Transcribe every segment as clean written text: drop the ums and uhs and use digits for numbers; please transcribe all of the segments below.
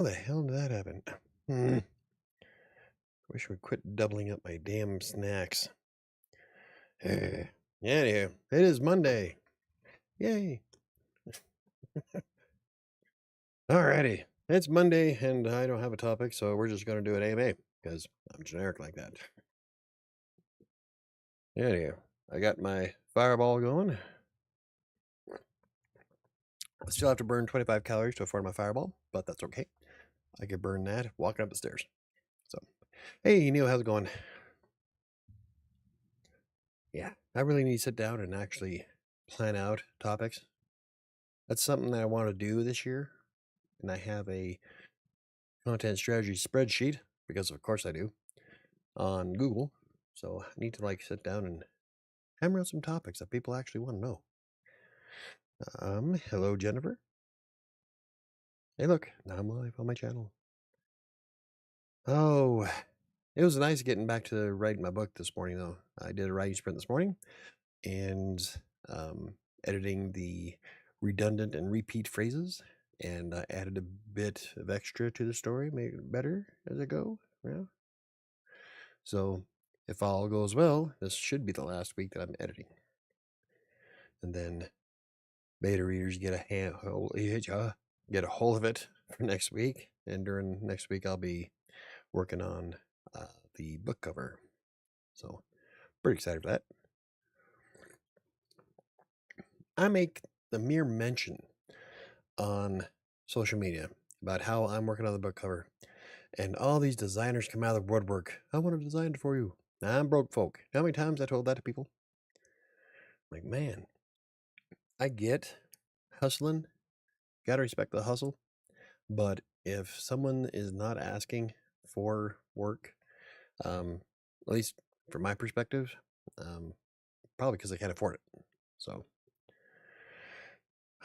How the hell did that happen? Wish we'd quit doubling up my damn snacks. Anyhow, it is Monday. Yay. Alrighty. It's Monday, and I don't have a topic, so we're just going to do an AMA, because I'm generic like that. Anyhow, I got my fireball going. I still have to burn 25 calories to afford my fireball, but that's okay. I could burn that walking up the stairs. So, hey, Neil, how's it going? Yeah, I really need to sit down and actually plan out topics. That's something that I want to do this year, and I have a content strategy spreadsheet, because of course I do, on Google. So I need to sit down and hammer out some topics that people actually want to know. Hello, Jennifer. Hey, look, now I'm live on my channel. Oh, it was nice getting back to writing my book this morning, though. I did a writing sprint this morning, and editing the redundant and repeat phrases, and I added a bit of extra to the story, made it better as I go. Yeah. So if all goes well, this should be the last week that I'm editing. And then beta readers get a hold of it for next week. And during next week, I'll be working on the book cover. So pretty excited for that. I make the mere mention on social media about how I'm working on the book cover, and all these designers come out of the woodwork. I want to design it for you. I'm broke folk. How many times I told that to people? Like, man, I get hustling. Gotta respect the hustle. But if someone is not asking for work, at least from my perspective, probably because they can't afford it. So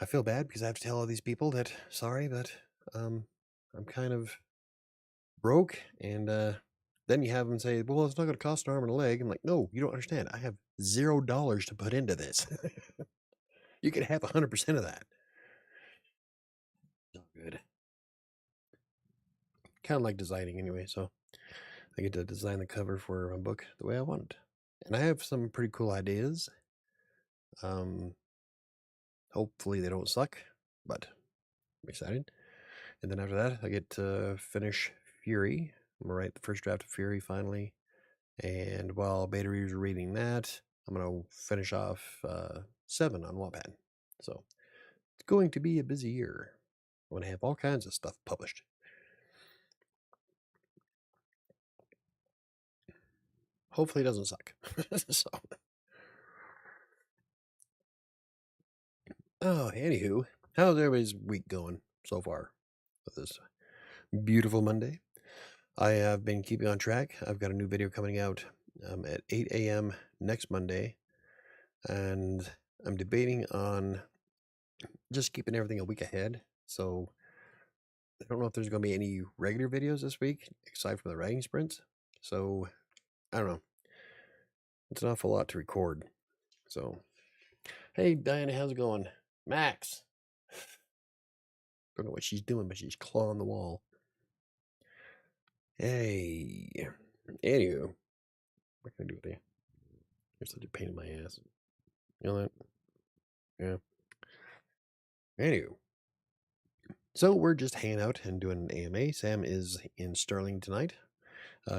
I feel bad because I have to tell all these people that, sorry, but I'm kind of broke. And then you have them say, well, it's not going to cost an arm and a leg. I'm like, no, you don't understand. I have $0 to put into this. You could have 100% of that. Not good. Kind of like designing anyway, so I get to design the cover for my book the way I want it. And I have some pretty cool ideas. Hopefully they don't suck, but I'm excited. And then after that, I get to finish Fury. I'm gonna write the first draft of Fury finally. And while beta readers are reading that, I'm gonna finish off 7 on Wattpad. So it's going to be a busy year. I'm gonna have all kinds of stuff published. Hopefully it doesn't suck. So, anywho, how's everybody's week going so far with this beautiful Monday? I have been keeping on track. I've got a new video coming out at 8 a.m. next Monday, and I'm debating on just keeping everything a week ahead. So I don't know if there's going to be any regular videos this week, aside from the writing sprints. So I don't know. It's an awful lot to record. So, hey, Diana, how's it going? Max. Don't know what she's doing, but she's clawing the wall. Hey. Anywho, what can I do with you? You're such a pain in my ass. You know that? Yeah. Anywho. So we're just hanging out and doing an AMA. Sam is in Sterling tonight.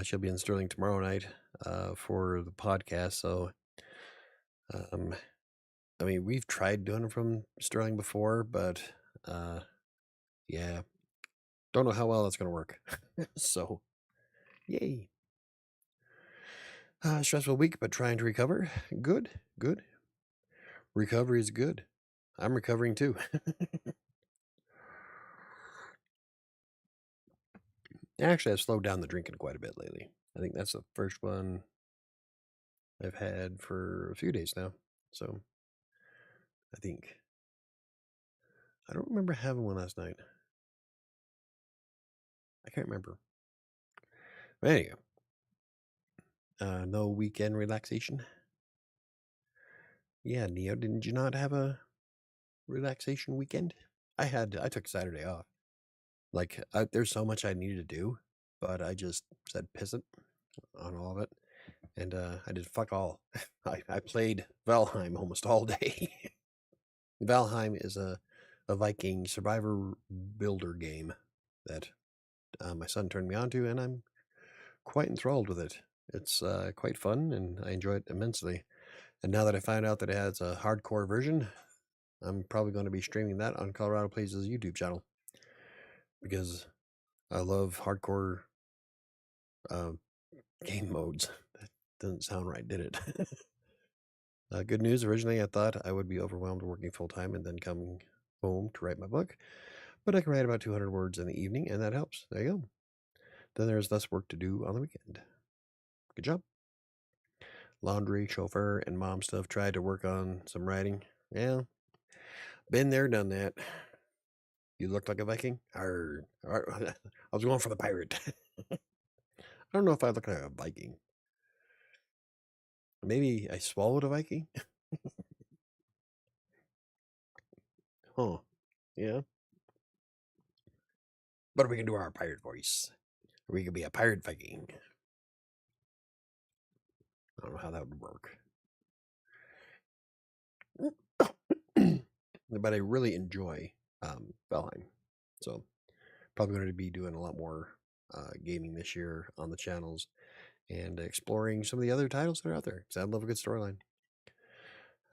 She'll be in Sterling tomorrow night for the podcast. So, I mean, we've tried doing it from Sterling before, but yeah, don't know how well that's going to work. So, yay. Stressful week, but trying to recover. Good, good. Recovery is good. I'm recovering too. Actually, I've slowed down the drinking quite a bit lately. I think that's the first one I've had for a few days now. So, I think. I don't remember having one last night. I can't remember. But anyway, no weekend relaxation. Yeah, Neo, didn't you not have a relaxation weekend? I took Saturday off. Like, there's so much I needed to do, but I just said piss it on all of it, and I did fuck all. I played Valheim almost all day. Valheim is a Viking survivor builder game that my son turned me on to, and I'm quite enthralled with it. It's quite fun, and I enjoy it immensely. And now that I found out that it has a hardcore version, I'm probably going to be streaming that on Colorado Plays' YouTube channel because I love hardcore uh, game modes. That doesn't sound right, did it? Good news. Originally, I thought I would be overwhelmed working full time and then coming home to write my book, but I can write about 200 words in the evening, and that helps. There you go. Then there's less work to do on the weekend. Good job. Laundry, chauffeur, and mom stuff. Tried to work on some writing. Yeah, been there, done that. You look like a Viking? Arr, arr. I was going for the pirate. I don't know if I look like a Viking. Maybe I swallowed a Viking? Huh. Yeah. But we can do our pirate voice. We could be a pirate Viking. I don't know how that would work. But I really enjoy Valheim. So probably going to be doing a lot more gaming this year on the channels and exploring some of the other titles that are out there because I love a good storyline.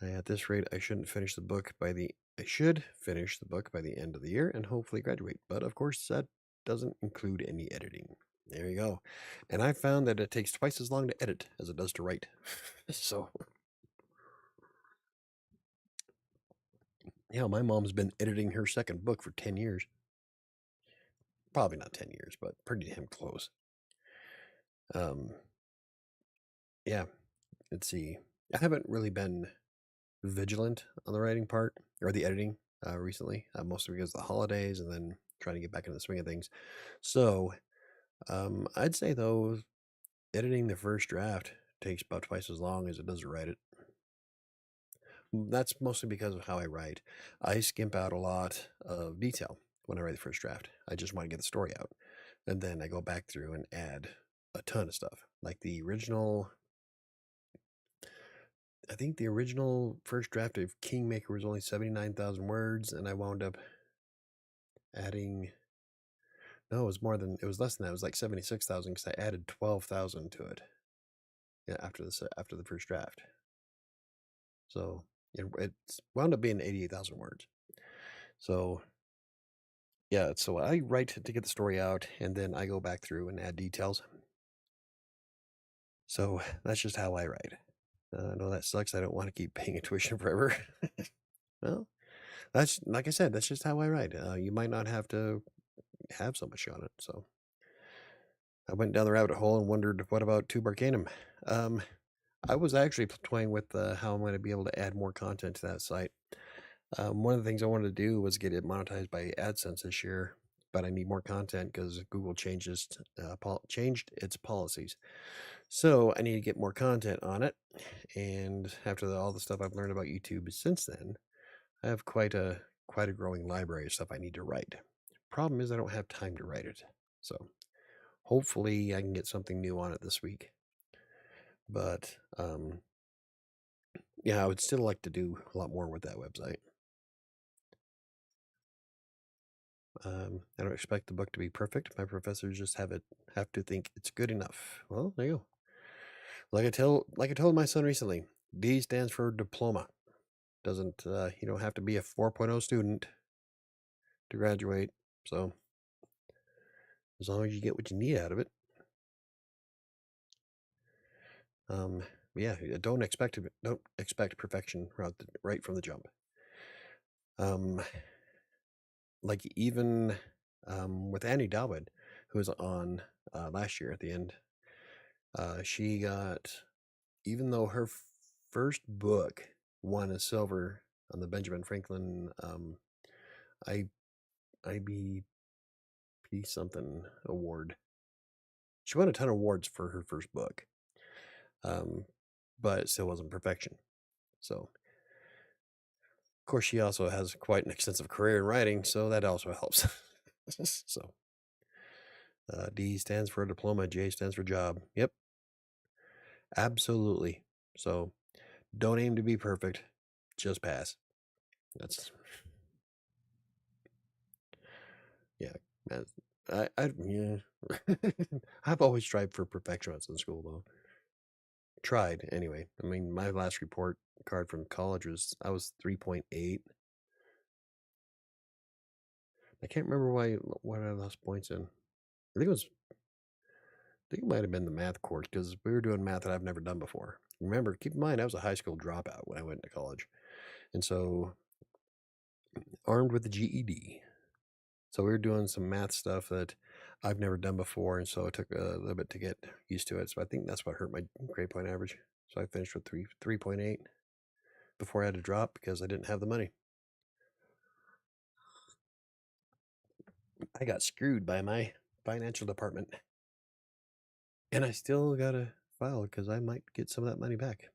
At this rate, I should finish the book by the end of the year and hopefully graduate. But of course, that doesn't include any editing. There you go. And I found that it takes twice as long to edit as it does to write. So, yeah, my mom's been editing her second book for 10 years. Probably not 10 years, but pretty damn close. Yeah, let's see. I haven't really been vigilant on the writing part or the editing recently, mostly because of the holidays and then trying to get back into the swing of things. So I'd say though, editing the first draft takes about twice as long as it does to write it. That's mostly because of how I write. I skimp out a lot of detail when I write the first draft. I just want to get the story out. And then I go back through and add a ton of stuff. Like the original, I think the original first draft of Kingmaker was only 79,000 words, and I wound up adding, no, it was less than that. It was like 76,000 because I added 12,000 to it. Yeah, after the first draft. So it wound up being 88,000 words. So yeah, so I write to get the story out, and then I go back through and add details. So that's just how I write. I know that sucks. I don't want to keep paying tuition forever. Well, that's like I said. That's just how I write. You might not have to have so much on it. So I went down the rabbit hole and wondered, what about Tube Arcanum? I was actually toying with how I'm going to be able to add more content to that site. One of the things I wanted to do was get it monetized by AdSense this year, but I need more content because Google changed its policies. So I need to get more content on it. And after all the stuff I've learned about YouTube since then, I have quite a growing library of stuff I need to write. Problem is I don't have time to write it. So hopefully I can get something new on it this week. But yeah, I would still like to do a lot more with that website. I don't expect the book to be perfect. My professors just have to think it's good enough. Well, there you go. Like I told my son recently, D stands for diploma. Doesn't you don't have to be a 4.0 student to graduate. So as long as you get what you need out of it. Yeah, don't expect perfection right from the jump. Like even with Annie Dowd, who was on last year at the end, she got, even though her first book won a silver on the Benjamin Franklin IBP something award. She won a ton of awards for her first book, but it still wasn't perfection. So, of course, she also has quite an extensive career in writing, so that also helps. So D stands for diploma, J stands for job. Yep, absolutely. So don't aim to be perfect, just pass. That's yeah. man, yeah. I've always tried for perfection in school though. Tried anyway. I mean, my last report card from college I was 3.8. I can't remember what I lost points in. I think it might have been the math course because we were doing math that I've never done before. Remember, keep in mind, I was a high school dropout when I went to college. And so, armed with the GED. So, we were doing some math stuff that I've never done before. And so, it took a little bit to get used to it. So, I think that's what hurt my grade point average. So, I finished with 3.8 before I had to drop because I didn't have the money. I got screwed by my financial department. And I still got to file because I might get some of that money back.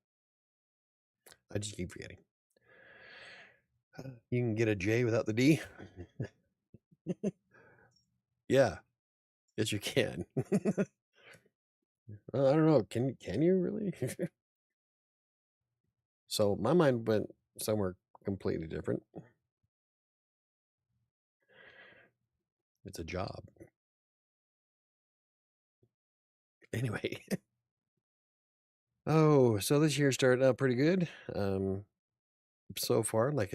I just keep forgetting. You can get a J without the D. Yeah. Yes, you can. I don't know. Can you really? So my mind went somewhere completely different. It's a job. Anyway. Oh, so this year started out pretty good. So far, like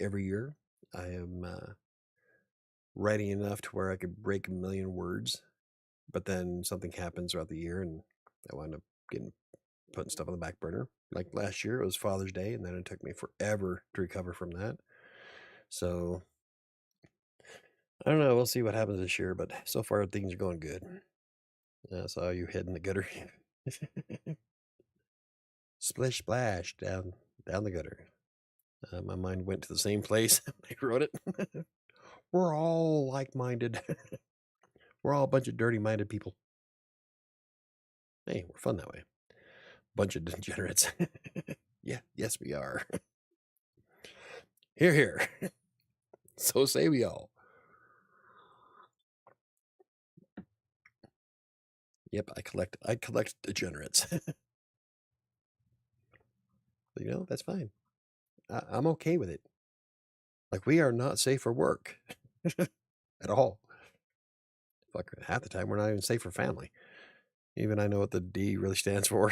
every year, I am writing enough to where I could break 1,000,000 words. But then something happens throughout the year, and I wind up putting stuff on the back burner. Like last year, it was Father's Day, and then it took me forever to recover from that. So I don't know. We'll see what happens this year, but so far things are going good. I saw you head in the gutter. Splish splash down the gutter. My mind went to the same place. I wrote it. We're all like-minded. We're all a bunch of dirty-minded people. Hey, we're fun that way. Bunch of degenerates. Yeah, yes we are. Here, here. So say we all. Yep, I collect degenerates. That's fine. I'm okay with it. Like, we are not safe for work at all. Fuck, half the time we're not even safe for family. Even I know what the D really stands for.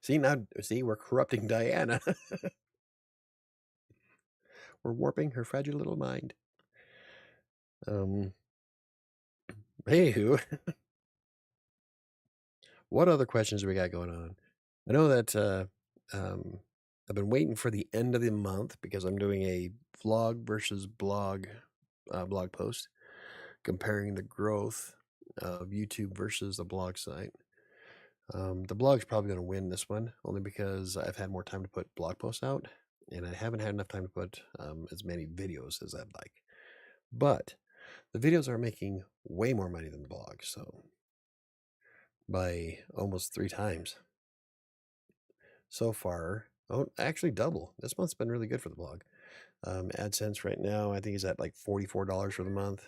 See, we're corrupting Diana. We're warping her fragile little mind. Anywho, what other questions do we got going on? I know that I've been waiting for the end of the month because I'm doing a vlog versus blog post comparing the growth of YouTube versus the blog site. The blog's probably going to win this one only because I've had more time to put blog posts out, and I haven't had enough time to put as many videos as I'd like. But the videos are making way more money than the blog, so by almost 3 times so far. Oh, actually double. This month's been really good for the blog. AdSense right now, I think, is at like $44 for the month,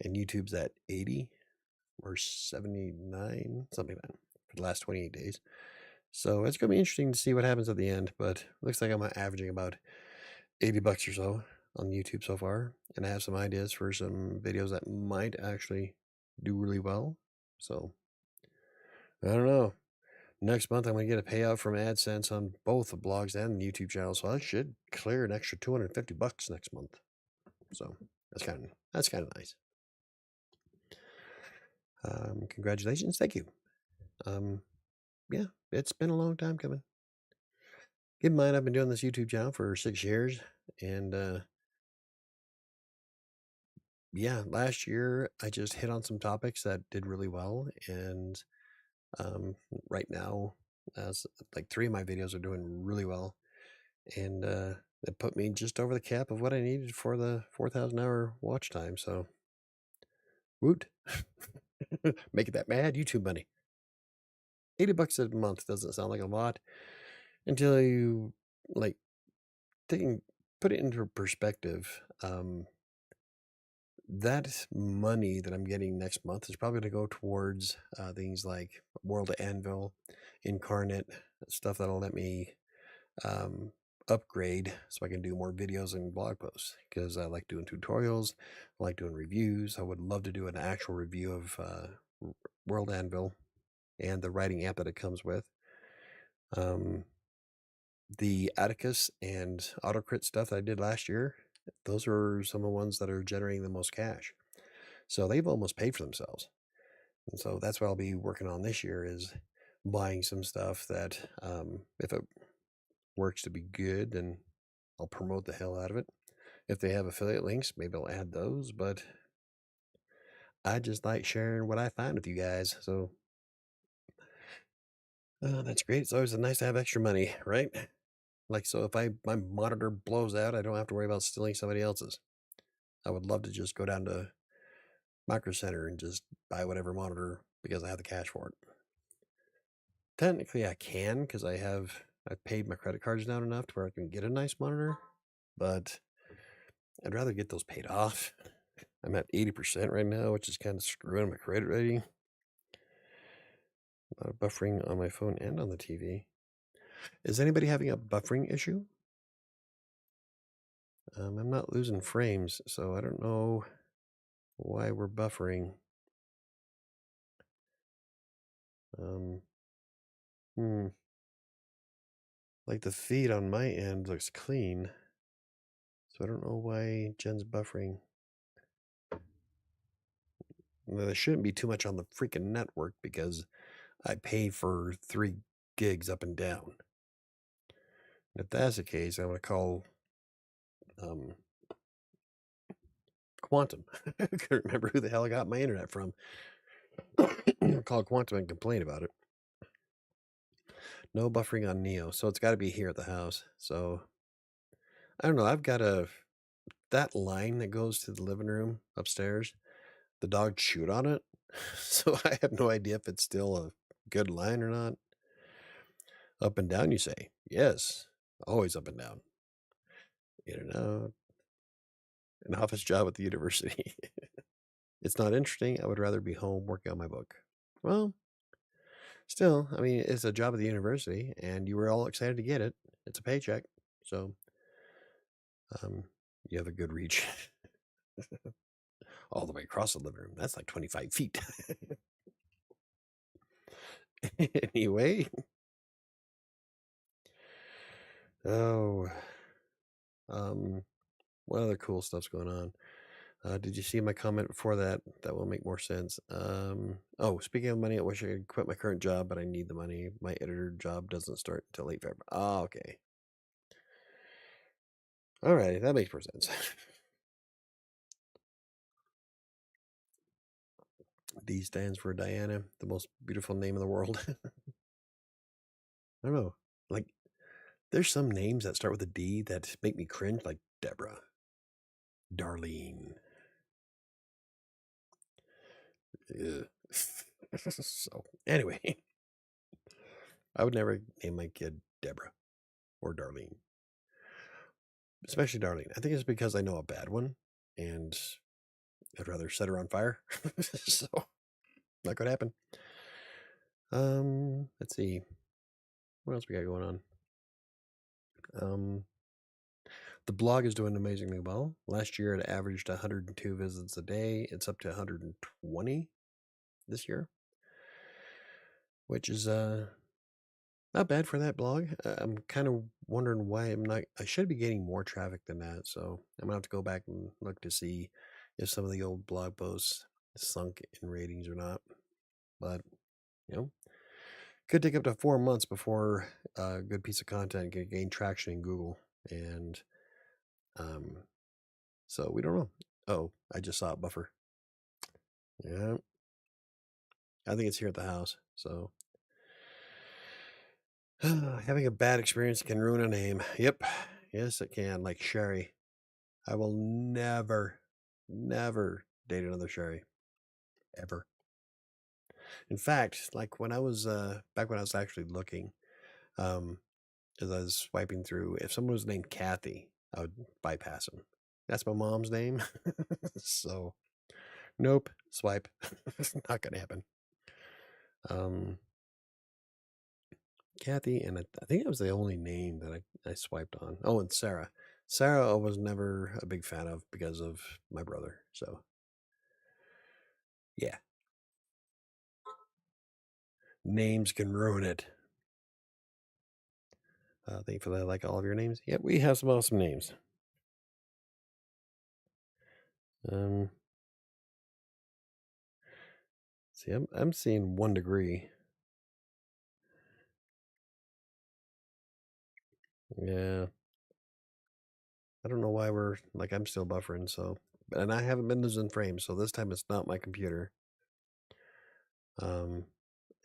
and YouTube's at 80 or 79, something like that, for the last 28 days. So it's going to be interesting to see what happens at the end, but it looks like I'm averaging about $80 or so on YouTube so far, and I have some ideas for some videos that might actually do really well. So I don't know. Next month, I'm going to get a payout from AdSense on both the blogs and the YouTube channel, so I should clear an extra $250 next month. So that's kind of nice. Congratulations, thank you. Yeah, it's been a long time coming. Keep in mind, I've been doing this YouTube channel for 6 years, and yeah, last year I just hit on some topics that did really well, and right now, like 3 of my videos are doing really well, and it put me just over the cap of what I needed for the 4,000-hour watch time. So, woot! Making that mad YouTube money. $80 a month doesn't sound like a lot until you like put it into perspective. that money that I'm getting next month is probably going to go towards things like World Anvil, Incarnate, stuff that'll let me um, upgrade so I can do more videos and blog posts, because I like doing tutorials, I like doing reviews. I would love to do an actual review of World Anvil and the writing app that it comes with. The Atticus and AutoCrit stuff that I did last year, those are some of the ones that are generating the most cash. So they've almost paid for themselves. And so that's what I'll be working on this year, is buying some stuff that, if it works to be good, then I'll promote the hell out of it. If they have affiliate links, maybe I'll add those, but I just like sharing what I find with you guys. So that's great. It's always nice to have extra money, right? Like, so if my monitor blows out, I don't have to worry about stealing somebody else's. I would love to just go down to Micro Center and just buy whatever monitor because I have the cash for it. Technically, I can, because I've paid my credit cards down enough to where I can get a nice monitor, but I'd rather get those paid off. I'm at 80% right now, which is kind of screwing my credit rating. A lot of buffering on my phone and on the TV. Is anybody having a buffering issue? I'm not losing frames, so I don't know why we're buffering. Like, the feed on my end looks clean, so I don't know why Jen's buffering. There shouldn't be too much on the freaking network because I pay for 3 gigs up and down. If that's the case, I'm going to call Quantum. I couldn't remember who the hell I got my internet from. Call Quantum and complain about it. No buffering on Neo, so it's got to be here at the house. So I don't know. I've got that line that goes to the living room upstairs. The dog chewed on it, so I have no idea if it's still a good line or not. Up and down, you say? Yes, always up and down. In and out. An office job at the university. It's not interesting. I would rather be home working on my book. Well, still, I mean, it's a job at the university, and you were all excited to get it. It's a paycheck, so you have a good reach. All the way across the living room. That's like 25 feet. Anyway. Oh. What other cool stuff's going on? Did you see my comment before that? That will make more sense. Oh, speaking of money, I wish I could quit my current job, but I need the money. My editor job doesn't start until late February. Oh, okay. All right, that makes more sense. D stands for Diana, the most beautiful name in the world. I don't know. Like, there's some names that start with a D that make me cringe, like Deborah, Darlene. So, anyway, I would never name my kid Deborah or Darlene, especially Darlene. I think it's because I know a bad one, and I'd rather set her on fire. So, not gonna happen. Let's see. What else we got going on? The blog is doing amazingly well. Last year it averaged 102 visits a day. It's up to 120 this year, which is not bad for that blog. I'm kind of wondering why I should be getting more traffic than that. So I'm gonna have to go back and look to see if some of the old blog posts sunk in ratings or not. But, could take up to 4 months before a good piece of content can gain traction in Google. And so we don't know. Oh, I just saw it buffer. Yeah. I think it's here at the house. So having a bad experience can ruin a name. Yep. Yes, it can. Like Sherry. I will never date another Sherry. Ever. In fact, like when I was back when I was actually looking, as I was swiping through, if someone was named Kathy, I would bypass them. That's my mom's name. So, nope, swipe. It's not gonna happen. Kathy, and I think that was the only name that I swiped on. Oh, and Sarah. Sarah I was never a big fan of because of my brother. So, yeah, names can ruin it. Thank you for that. Like all of your names. Yep, we have some awesome names. Um, see, I'm seeing 1 degree. Yeah, I don't know why we're like I'm still buffering. So, and I haven't been losing frames. So this time it's not my computer. Um,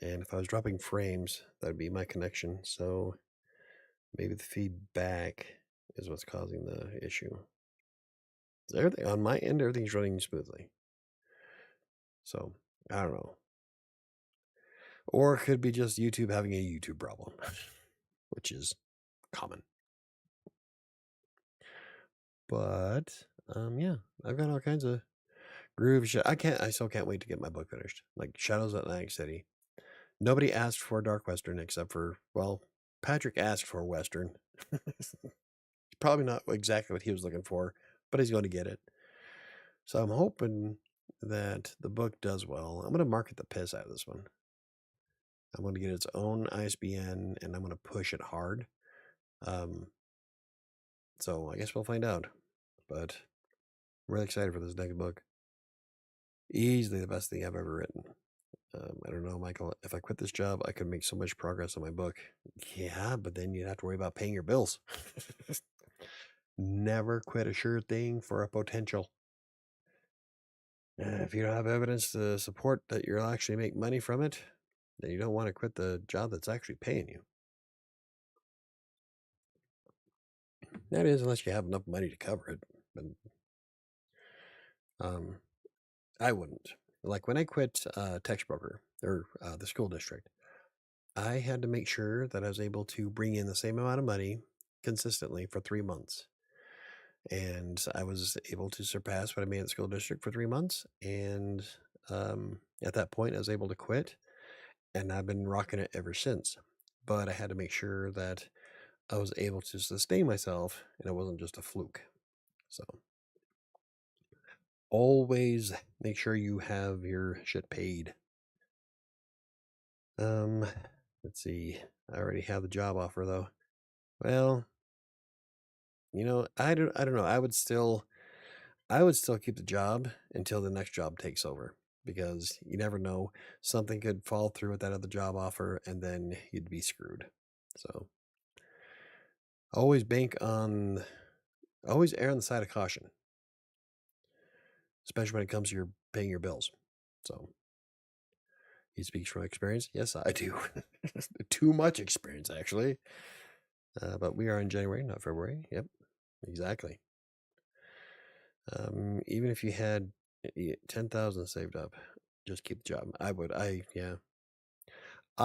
and if I was dropping frames, that'd be my connection. So maybe the feedback is what's causing the issue. Everything on my end, everything's running smoothly. So I don't know. Or it could be just YouTube having a YouTube problem, which is common. But yeah, I've got all kinds of groove shit. I still can't wait to get my book finished. Like Shadows of Atlantic City. Nobody asked for Dark Western except for, well, Patrick asked for Western. Probably not exactly what he was looking for, but he's going to get it. So I'm hoping that the book does well. I'm going to market the piss out of this one. I'm going to get its own ISBN and I'm going to push it hard. So I guess we'll find out. But I'm really excited for this next book. Easily the best thing I've ever written. I don't know, Michael. If I quit this job, I could make so much progress on my book. Yeah, but then you'd have to worry about paying your bills. Never quit a sure thing for a potential. If you don't have evidence to support that you'll actually make money from it, then you don't want to quit the job that's actually paying you. That is, unless you have enough money to cover it. But I wouldn't. Like when I quit Text Broker or the school district, I had to make sure that I was able to bring in the same amount of money consistently for 3 months. And I was able to surpass what I made at the school district for 3 months. And at that point, I was able to quit. And I've been rocking it ever since. But I had to make sure that I was able to sustain myself and it wasn't just a fluke. So always make sure you have your shit paid. Let's see. I already have the job offer though. Well, I don't know. I would still keep the job until the next job takes over because you never know. Something could fall through with that other job offer and then you'd be screwed. So always always err on the side of caution, especially when it comes to your paying your bills. So he speaks from experience. Yes, I do. Too much experience, actually. But we are in January, not February. Yep, exactly. Even if you had 10,000 saved up, just keep the job. I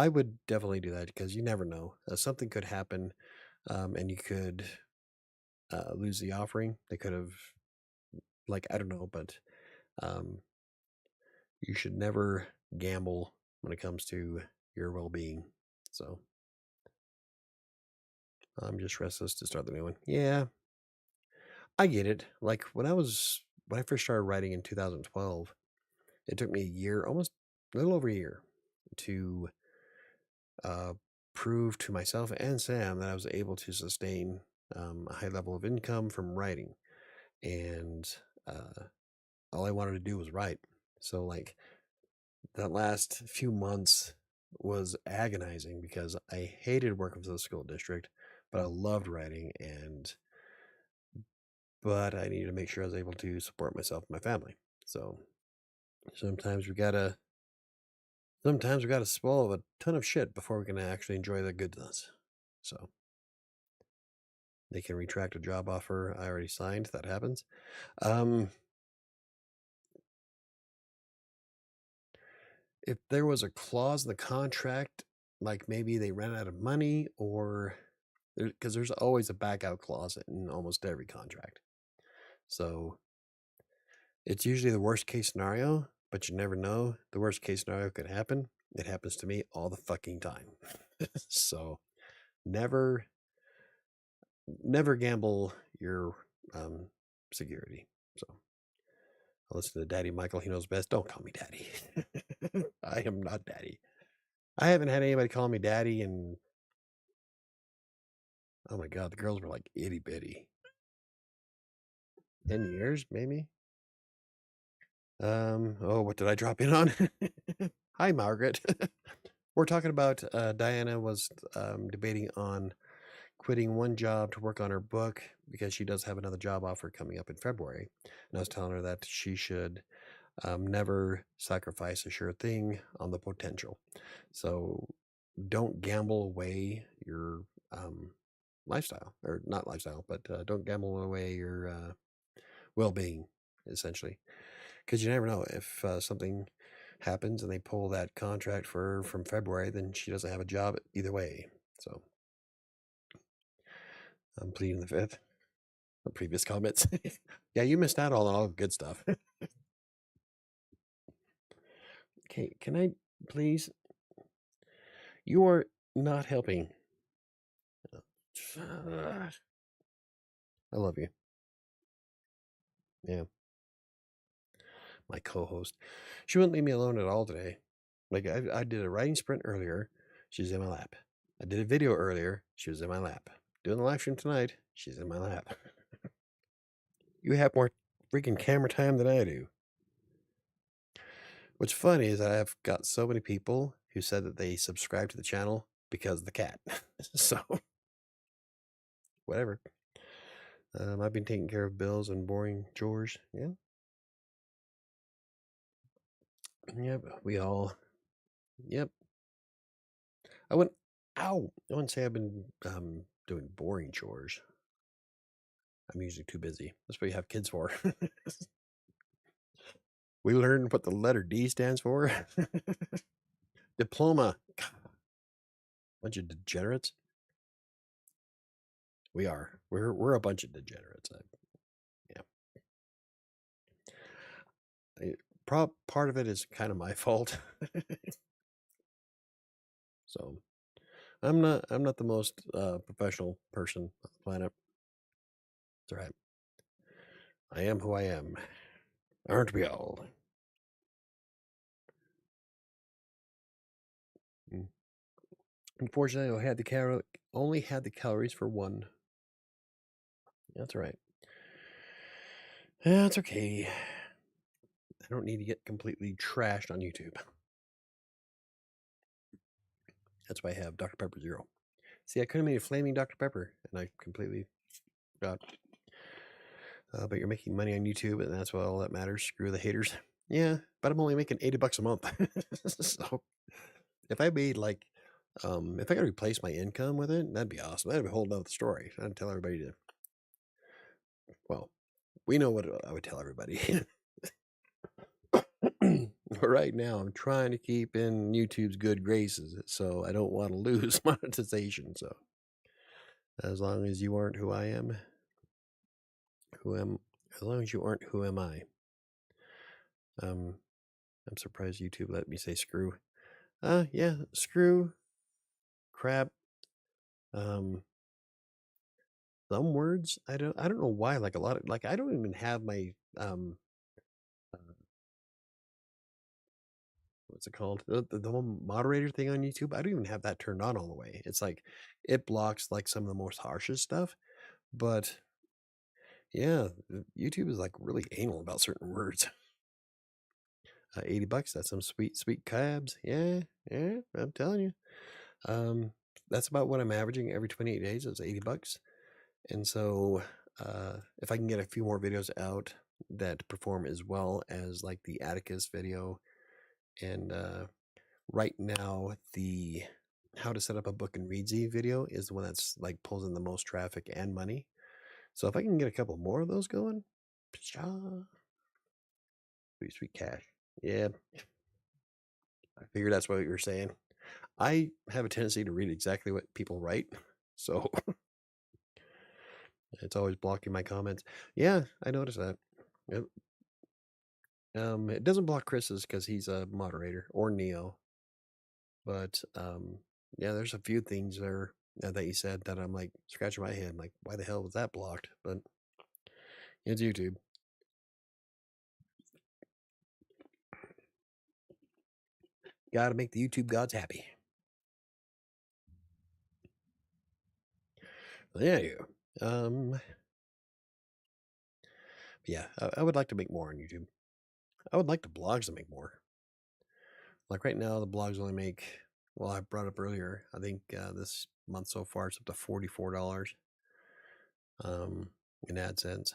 would definitely do that because you never know. Something could happen, and you could lose the offering. They could have, like, I don't know, but you should never gamble when it comes to your well-being. So I'm just restless to start the new one. Yeah, I get it. Like when I first started writing in 2012, it took me a year, almost a little over a year, to prove to myself and Sam that I was able to sustain a high level of income from writing. And all I wanted to do was write. So, like, that last few months was agonizing because I hated working for the school district, but I loved writing but I needed to make sure I was able to support myself and my family. So sometimes we gotta swallow a ton of shit before we can actually enjoy the goodness. So they can retract a job offer I already signed. That happens. If there was a clause in the contract, like maybe they ran out of money, or because there's always a back out clause in almost every contract. So it's usually the worst case scenario, but you never know. The worst case scenario could happen. It happens to me all the fucking time. So never gamble your security. So I'll listen to Daddy Michael. He knows best. Don't call me Daddy. I am not Daddy. I haven't had anybody call me Daddy, and oh my God, the girls were like itty bitty. 10 years, maybe. Oh, what did I drop in on? Hi, Margaret. We're talking about Diana was debating on quitting one job to work on her book because she does have another job offer coming up in February. And I was telling her that she should never sacrifice a sure thing on the potential. So don't gamble away your lifestyle, or not lifestyle, but don't gamble away your well-being, essentially, because you never know if something happens and they pull that contract for her from February, then she doesn't have a job either way. So I'm pleading the fifth. The previous comments. Yeah, you missed out on all the good stuff. Okay, can I please? You are not helping. I love you. Yeah. My co-host. She wouldn't leave me alone at all today. Like I did a writing sprint earlier. She's in my lap. I did a video earlier. She was in my lap. Doing the live stream tonight. She's in my lap. You have more freaking camera time than I do. What's funny is that I've got so many people who said that they subscribe to the channel because of the cat. So, whatever. I've been taking care of bills and boring chores. Yeah. Yep. We all. Yep. I wouldn't. Ow! I wouldn't say I've been doing boring chores. I'm usually too busy. That's what you have kids for. We learned what the letter D stands for. Diploma. Bunch of degenerates. We are. We're a bunch of degenerates. Yeah. Part of it is kind of my fault. So I'm not the most professional person on the planet. It's all right. I am who I am. Aren't we all? Unfortunately, I only had the calories for one. That's all right. That's okay. I don't need to get completely trashed on YouTube. That's why I have Dr. Pepper Zero. See, I could have made a flaming Dr. Pepper, and I completely forgot. But you're making money on YouTube, and that's all that matters. Screw the haters. Yeah, but I'm only making $80 a month. So if I made like, if I could replace my income with it, that'd be awesome. That'd be a whole nother story. I'd tell everybody to. Well, we know what I would tell everybody. But right now, I'm trying to keep in YouTube's good graces, so I don't want to lose monetization. So as long as you aren't who I am, as long as you aren't who am I? I'm surprised YouTube let me say screw. Yeah, screw, crap. Some words I don't know why. Like a lot of I don't even have my what's it called? The whole moderator thing on YouTube. I don't even have that turned on all the way. It's like it blocks like some of the most harshest stuff. But yeah, YouTube is like really anal about certain words. $80. That's some sweet cabs. Yeah, I'm telling you. That's about what I'm averaging every 28 days. It's $80. And so if I can get a few more videos out that perform as well as like the Atticus video, and right now the how to set up a book and readsy video is the one that's like pulls in the most traffic and money. So if I can get a couple more of those going, sweet cash. Yeah, I figured that's what you were saying. I have a tendency to read exactly what people write. So It's always blocking my comments. Yeah, I noticed that. Yep. It doesn't block Chris's because he's a moderator, or Neo. But yeah, there's a few things there that you said that I'm like scratching my head, like, why the hell was that blocked? But it's YouTube. Got to make the YouTube gods happy. There you go. Yeah, I would like to make more on YouTube. I would like the blogs to make more. Like right now, the blogs only make, well, I brought up earlier, I think this month so far it's up to $44 in AdSense.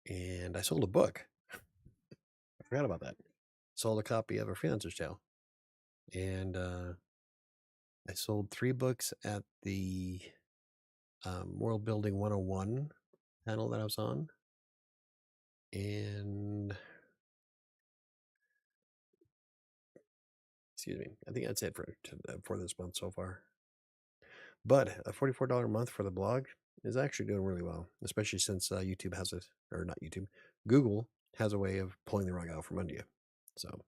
And I sold a book. I forgot about that. Sold a copy of A Freelancer's Tale. And I sold 3 books at the World Building 101 panel that I was on. And excuse me, I think that's it for this month so far. But a $44 a month for the blog is actually doing really well, especially since YouTube has it, or not YouTube, Google has a way of pulling the rug out from under you. So,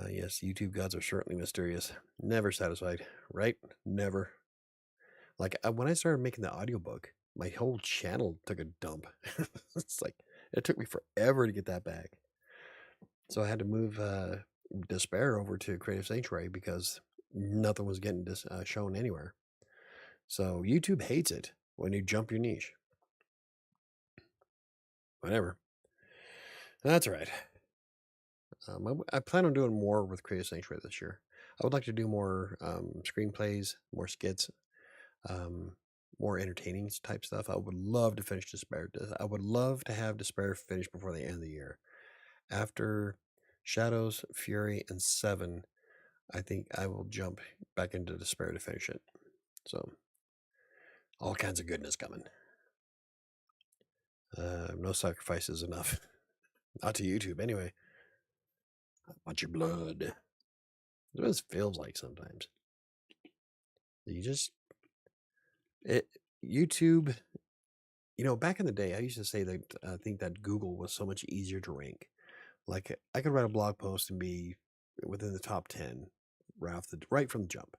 yes, YouTube gods are certainly mysterious. Never satisfied, right? Never. Like when I started making the audiobook, my whole channel took a dump. It's like it took me forever to get that back. So I had to move Despair over to Creative Sanctuary because nothing was getting shown anywhere. So YouTube hates it when you jump your niche. Whatever. That's right. I plan on doing more with Creative Sanctuary this year. I would like to do more screenplays, more skits, more entertaining type stuff. I would love to finish Despair. I would love to have Despair finished before the end of the year. After Shadows, Fury, and 7, I think I will jump back into Despair to finish it. So, all kinds of goodness coming. No sacrifices enough. Not to YouTube, anyway. I want your blood. That's what it feels like sometimes. You just YouTube. Back in the day, I used to say that I think that Google was so much easier to rank. Like I could write a blog post and be within the top 10 right from the jump.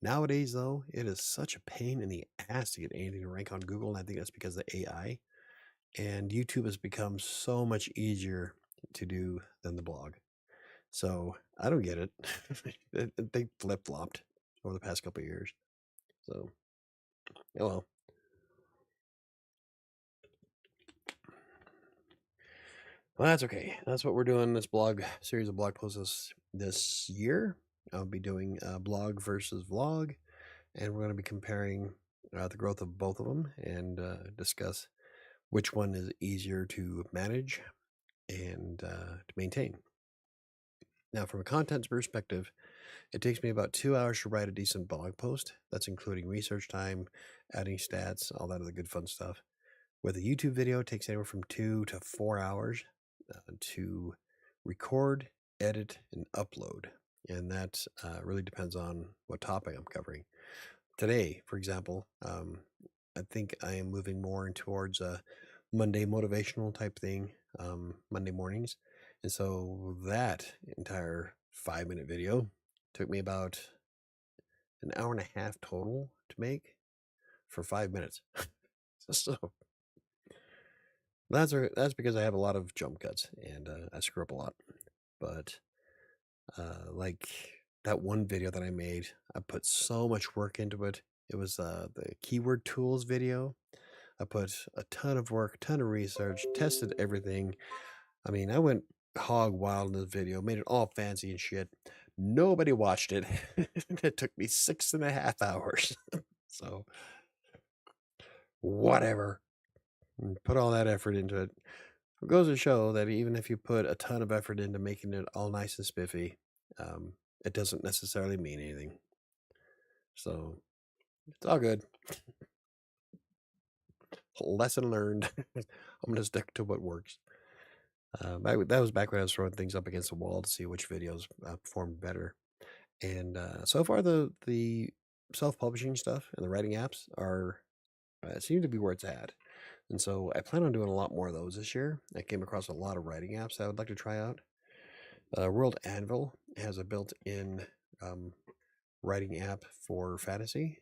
Nowadays, though, it is such a pain in the ass to get anything to rank on Google, and I think that's because of the AI. And YouTube has become so much easier to do than the blog. So I don't get it. They flip-flopped over the past couple of years. So, oh well. Well, that's okay. That's what we're doing. This series of blog posts this year. I'll be doing blog versus vlog, and we're going to be comparing the growth of both of them and discuss which one is easier to manage and to maintain. Now, from a content perspective, it takes me about 2 hours to write a decent blog post. That's including research time, adding stats, all that other good fun stuff. With a YouTube video, it takes anywhere from 2 to 4 hours to record, edit, and upload. And that really depends on what topic I'm covering. Today, for example, I think I am moving more towards a Monday motivational type thing, Monday mornings. And so that entire 5-minute video took me about an hour and a half total to make for 5 minutes. So that's because I have a lot of jump cuts and I screw up a lot. But like that one video that I made, I put so much work into it. It was the keyword tools video. I put a ton of work, ton of research, tested everything. I mean, I went hog wild in this video, made it all fancy and shit. Nobody watched it. It took me 6.5 hours. So, whatever. Put all that effort into it. It goes to show that even if you put a ton of effort into making it all nice and spiffy, it doesn't necessarily mean anything. So, it's all good. Lesson learned. I'm going to stick to what works. That was back when I was throwing things up against the wall to see which videos performed better. And so far, the self-publishing stuff and the writing apps are seem to be where it's at. And so I plan on doing a lot more of those this year. I came across a lot of writing apps I would like to try out. World Anvil has a built-in um, writing app for fantasy.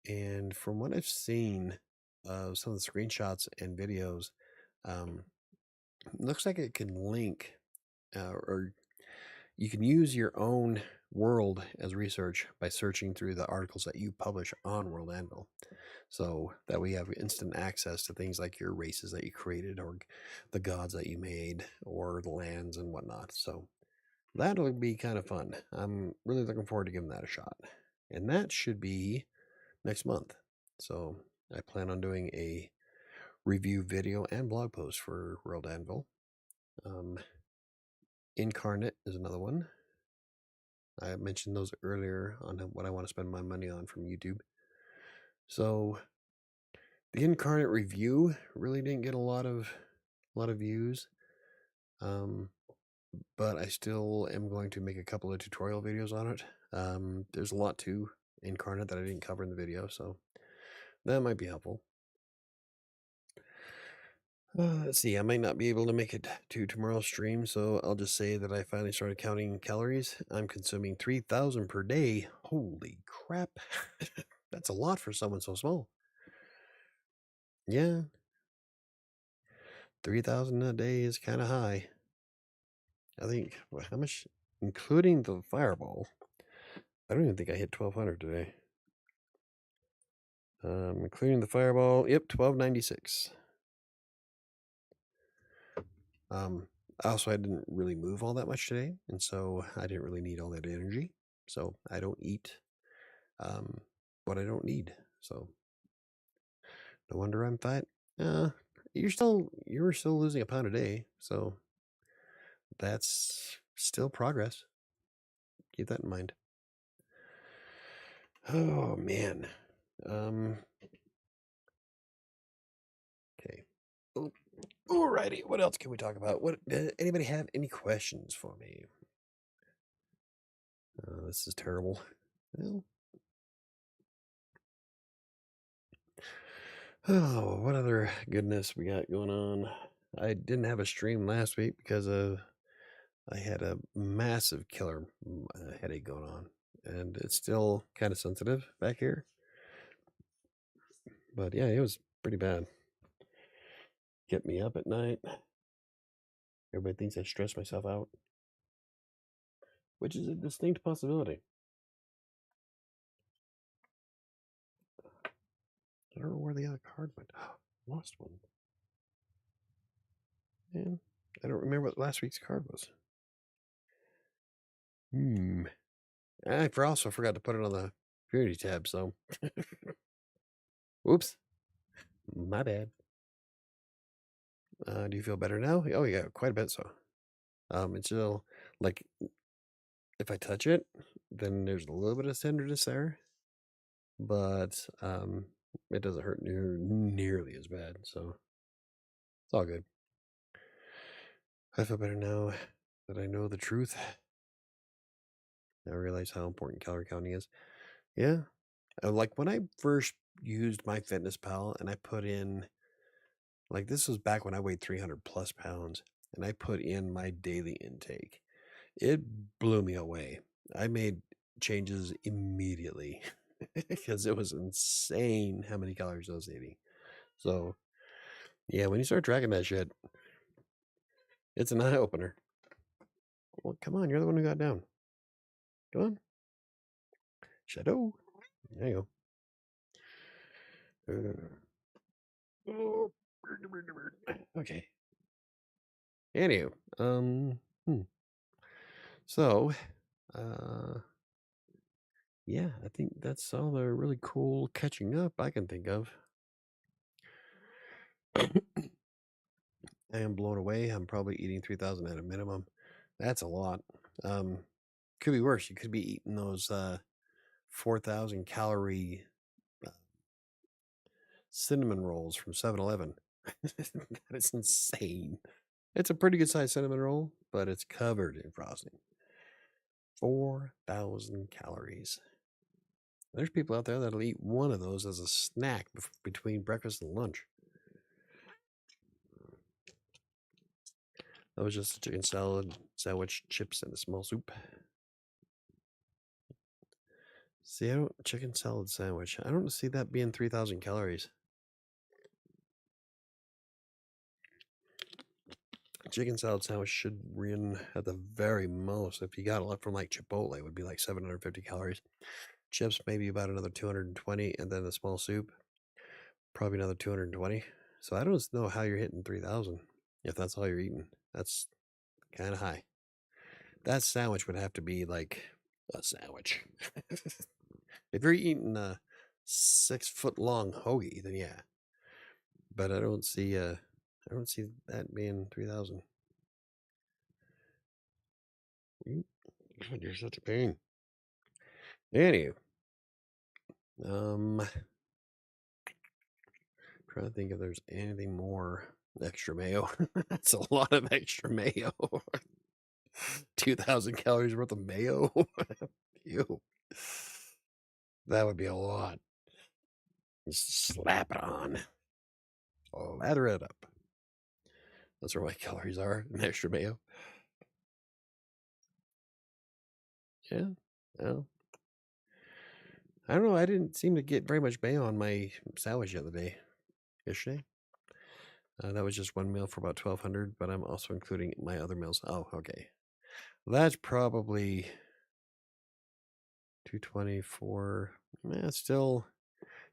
And from what I've seen, some of the screenshots and videos, um, looks like it can link or you can use your own world as research by searching through the articles that you publish on World Anvil. So that we have instant access to things like your races that you created or the gods that you made or the lands and whatnot. So that'll be kind of fun. I'm really looking forward to giving that a shot. And that should be next month. So I plan on doing a review video and blog post for World Anvil. Inkitt is another one. I mentioned those earlier on what I want to spend my money on from YouTube. So the Inkitt review really didn't get a lot of views. But I still am going to make a couple of tutorial videos on it. There's a lot to Inkitt that I didn't cover in the video, so that might be helpful. Let's see, I might not be able to make it to tomorrow's stream, so I'll just say that I finally started counting calories. I'm consuming 3,000 per day. Holy crap. That's a lot for someone so small. Yeah. 3,000 a day is kind of high. I think, how much, including the fireball, I don't even think I hit 1,200 today. Including the fireball, yep, 1296. Also, I didn't really move all that much today, and so I didn't really need all that energy. So I don't eat what I don't need. So no wonder I'm fat. You were still losing a pound a day, so that's still progress. Keep that in mind. Oh man. Okay. Oh, alrighty. What else can we talk about? What anybody have any questions for me? This is terrible. Well, oh, what other goodness we got going on? I didn't have a stream last week because I had a massive killer headache going on, and it's still kind of sensitive back here. But yeah, it was pretty bad. Get me up at night. Everybody thinks I stress myself out, which is a distinct possibility. I don't know where the other card went. Lost one. Man, I don't remember what last week's card was. I also forgot to put it on the community tab, so whoops. My bad. Do you feel better now? Oh yeah, quite a bit so. It's still like if I touch it, then there's a little bit of tenderness there, but it doesn't hurt nearly as bad, so it's all good. I feel better now that I know the truth. I realize how important calorie counting is. Yeah, like when I first used MyFitnessPal and I put in, like this was back when I weighed 300 plus pounds, and I put in my daily intake. It blew me away. I made changes immediately because it was insane how many calories I was eating. So, yeah, when you start tracking that shit, it's an eye opener. Well, come on, you're the one who got down. Come on. Shadow. There you go. Okay. Anywho, so, yeah, I think that's all the really cool catching up I can think of. I am blown away. I'm probably eating 3,000 at a minimum. That's a lot. Could be worse. You could be eating those 4,000 calorie cinnamon rolls from 7-Eleven. That is insane. It's a pretty good sized cinnamon roll, but it's covered in frosting. 4,000 calories. There's people out there that'll eat one of those as a snack between breakfast and lunch. That was just a chicken salad, sandwich, chips, and a small soup. See, chicken salad sandwich. I don't see that being 3,000 calories. Chicken salad sandwich should run at the very most. If you got it left from like Chipotle, it would be like 750 calories. Chips, maybe about another 220, and then the small soup, probably another 220. So I don't know how you're hitting 3,000 if that's all you're eating. That's kind of high. That sandwich would have to be like a sandwich. If you're eating a 6-foot long hoagie, then yeah. But I don't see that being 3,000. God, you're such a pain. Anyway, trying to think if there's anything more extra mayo. That's a lot of extra mayo. 2,000 calories worth of mayo. Ew. That would be a lot. Just slap it on. Lather it up. That's where my calories are. An extra mayo. Yeah. Well, I don't know. I didn't seem to get very much mayo on my sandwich the other day. Yesterday. That was just one meal for about 1,200, but I'm also including my other meals. Oh, okay. That's probably 224. Still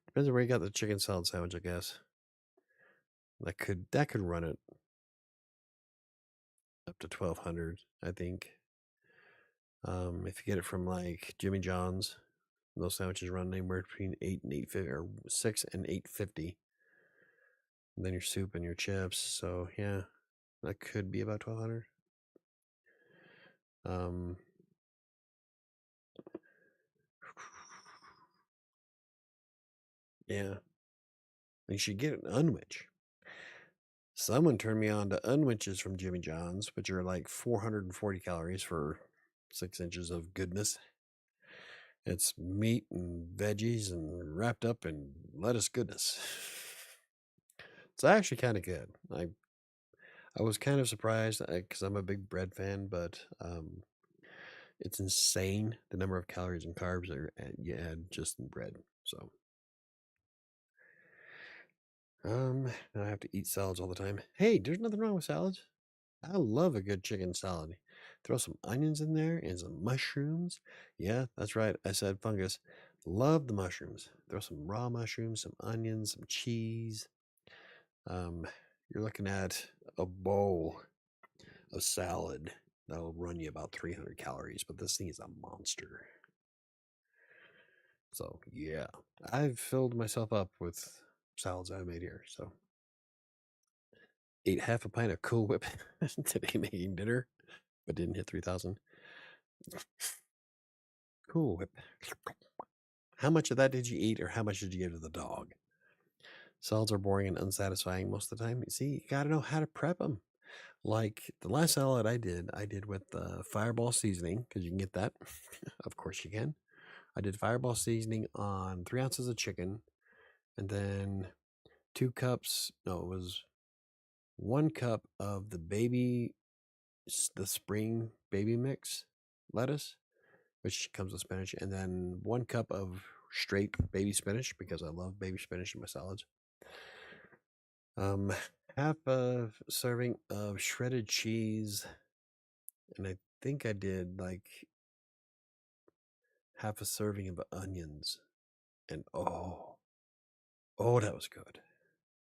depends on where you got the chicken salad sandwich, I guess. That could run it up to 1,200, I think. If you get it from like Jimmy John's, those sandwiches run anywhere between 8 and 850, or 6 and 850. And then your soup and your chips. So yeah, that could be about 1,200. Yeah. You should get an unwich. Someone turned me on to unwinches from Jimmy John's, which are like 440 calories for 6 inches of goodness. It's meat and veggies and wrapped up in lettuce goodness. It's actually kind of good. I was kind of surprised because I'm a big bread fan, but it's insane the number of calories and carbs that you add just in bread. So I have to eat salads all the time. Hey, there's nothing wrong with salads. I love a good chicken salad. Throw some onions in there and some mushrooms. Yeah, that's right. I said fungus. Love the mushrooms. Throw some raw mushrooms, some onions, some cheese. You're looking at a bowl of salad that'll run you about 300 calories, but this thing is a monster. So yeah, I've filled myself up with salads I made here. So ate half a pint of Cool Whip today making dinner, but didn't hit 3,000. Cool Whip. How much of that did you eat, or how much did you give to the dog? Salads are boring and unsatisfying most of the time. You see, you got to know how to prep them. Like the last salad I did with Fireball seasoning, because you can get that. Of course you can. I did Fireball seasoning on 3 ounces of chicken, and then 2 cups. No, it was 1 cup of the spring baby mix lettuce, which comes with spinach, and then 1 cup of straight baby spinach because I love baby spinach in my salads. Half a serving of shredded cheese, and I think I did like half a serving of onions, and that was good.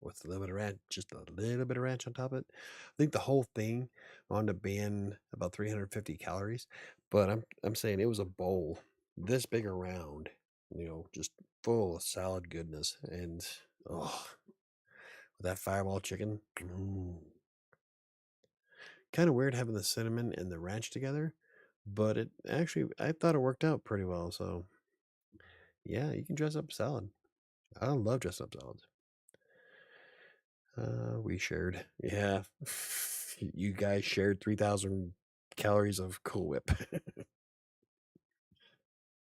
With a little bit of ranch, just a little bit of ranch on top of it. I think the whole thing wound up being about 350 calories, but I'm saying it was a bowl this big around, just full of salad goodness, and with that Fireball chicken. Kind of weird having the cinnamon and the ranch together, but I thought it worked out pretty well. So yeah, you can dress up a salad. I love dressing up salads. We shared. Yeah. You guys shared 3,000 calories of Cool Whip.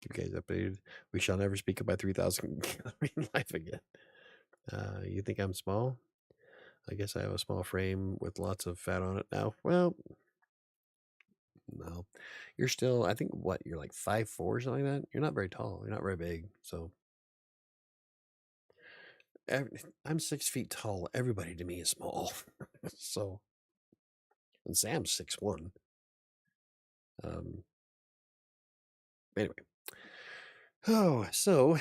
keep you guys updated. We shall never speak of my 3,000 calorie life again. You think I'm small? I guess I have a small frame with lots of fat on it now. Well, no. You're still, I think, what? You're like 5'4" or something like that? You're not very tall. You're not very big. So I'm 6 feet tall. Everybody to me is small. So, and Sam's 6'1". Anyway. Oh, so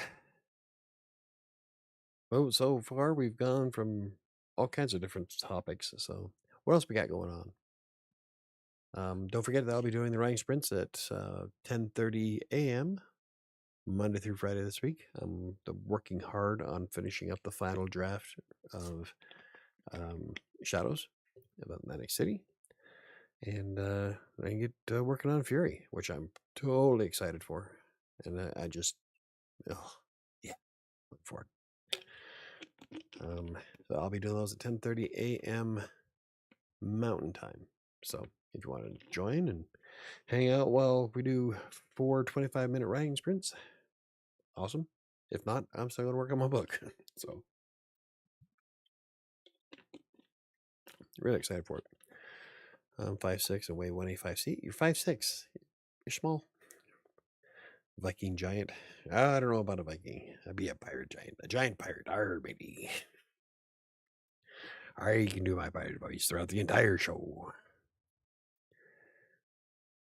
far we've gone from all kinds of different topics. So what else we got going on? Don't forget that I'll be doing the writing sprints at 10:30 a.m. Monday through Friday this week. I'm working hard on finishing up the final draft of Shadows about Atlantic City. And I get working on Fury, which I'm totally excited for. And I just, yeah, look forward. So I'll be doing those at 10:30 a.m. Mountain Time. So if you want to join and hang out while we do 4 25-minute writing sprints, awesome. If not, I'm still going to work on my book. So really excited for it. I'm 5'6" and weigh 185. See, you're 5'6". You're small. Viking giant. I don't know about a Viking. I'd be a pirate giant. A giant pirate. Arr, baby. I can do my pirate voice throughout the entire show.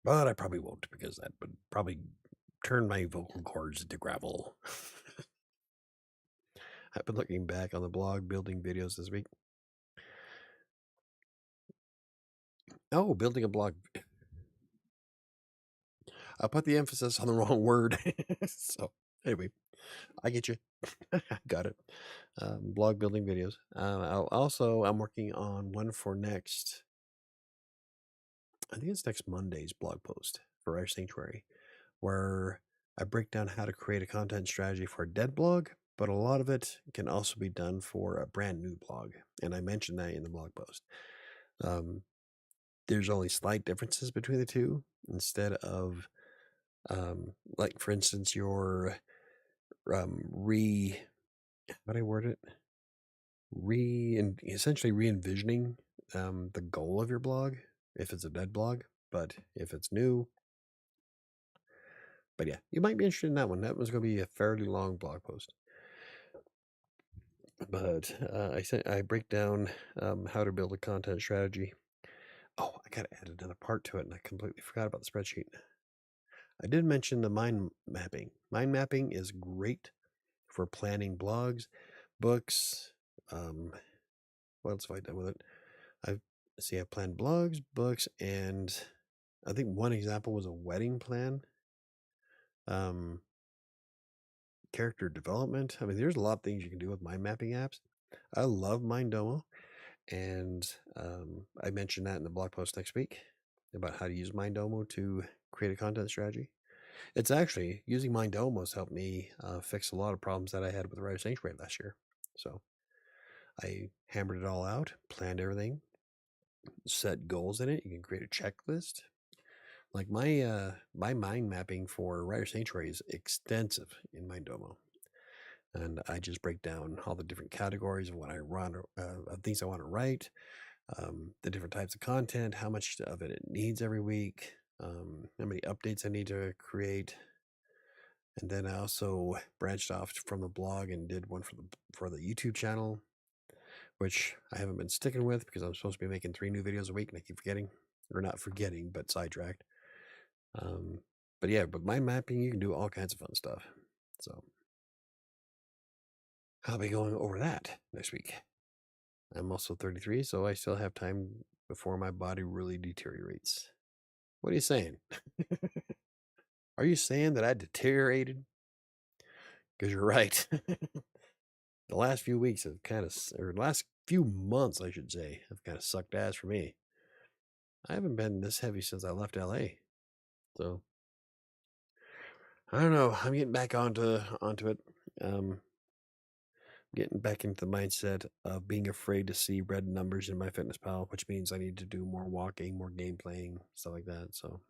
But I probably won't, because that would probably turn my vocal cords into gravel. I've been looking back on the blog building videos this week. Oh, building a blog. I put the emphasis on the wrong word. So anyway, I get you. Got it. Blog building videos. I'm working on one for next, I think it's next Monday's blog post for WriterSanctuary, where I break down how to create a content strategy for a dead blog, but a lot of it can also be done for a brand new blog. And I mentioned that in the blog post. There's only slight differences between the two. Instead of, like, for instance, your how do I word it? Essentially re-envisioning the goal of your blog if it's a dead blog, but if it's new. But yeah, you might be interested in that one. That one's going to be a fairly long blog post. But I break down how to build a content strategy. Oh, I got to add another part to it, and I completely forgot about the spreadsheet. I did mention the mind mapping. Mind mapping is great for planning blogs, books. What else have I done with it? I've planned blogs, books, and I think one example was a wedding plan. Character development. I mean, there's a lot of things you can do with mind mapping apps. I love Minddomo, and I mentioned that in the blog post next week about how to use Minddomo to create a content strategy. It's actually, using Minddomo has helped me fix a lot of problems that I had with WriterSanctuary last year. So I hammered it all out, planned everything, set goals in it. You can create a checklist. Like my mind mapping for WriterSanctuary is extensive in Minddomo. And I just break down all the different categories of what I run, of things I want to write, the different types of content, how much of it needs every week, how many updates I need to create. And then I also branched off from the blog and did one for the YouTube channel, which I haven't been sticking with because I'm supposed to be making 3 new videos a week, and I keep forgetting, or not forgetting, but sidetracked. But mind mapping, you can do all kinds of fun stuff. So I'll be going over that next week. I'm also 33, so I still have time before my body really deteriorates. What are you saying? Are you saying that I deteriorated? Because you're right. The last few weeks have last few months, I should say, have kind of sucked ass for me. I haven't been this heavy since I left LA. So I don't know. I'm getting back onto it. Getting back into the mindset of being afraid to see red numbers in MyFitnessPal, which means I need to do more walking, more game playing, stuff like that. So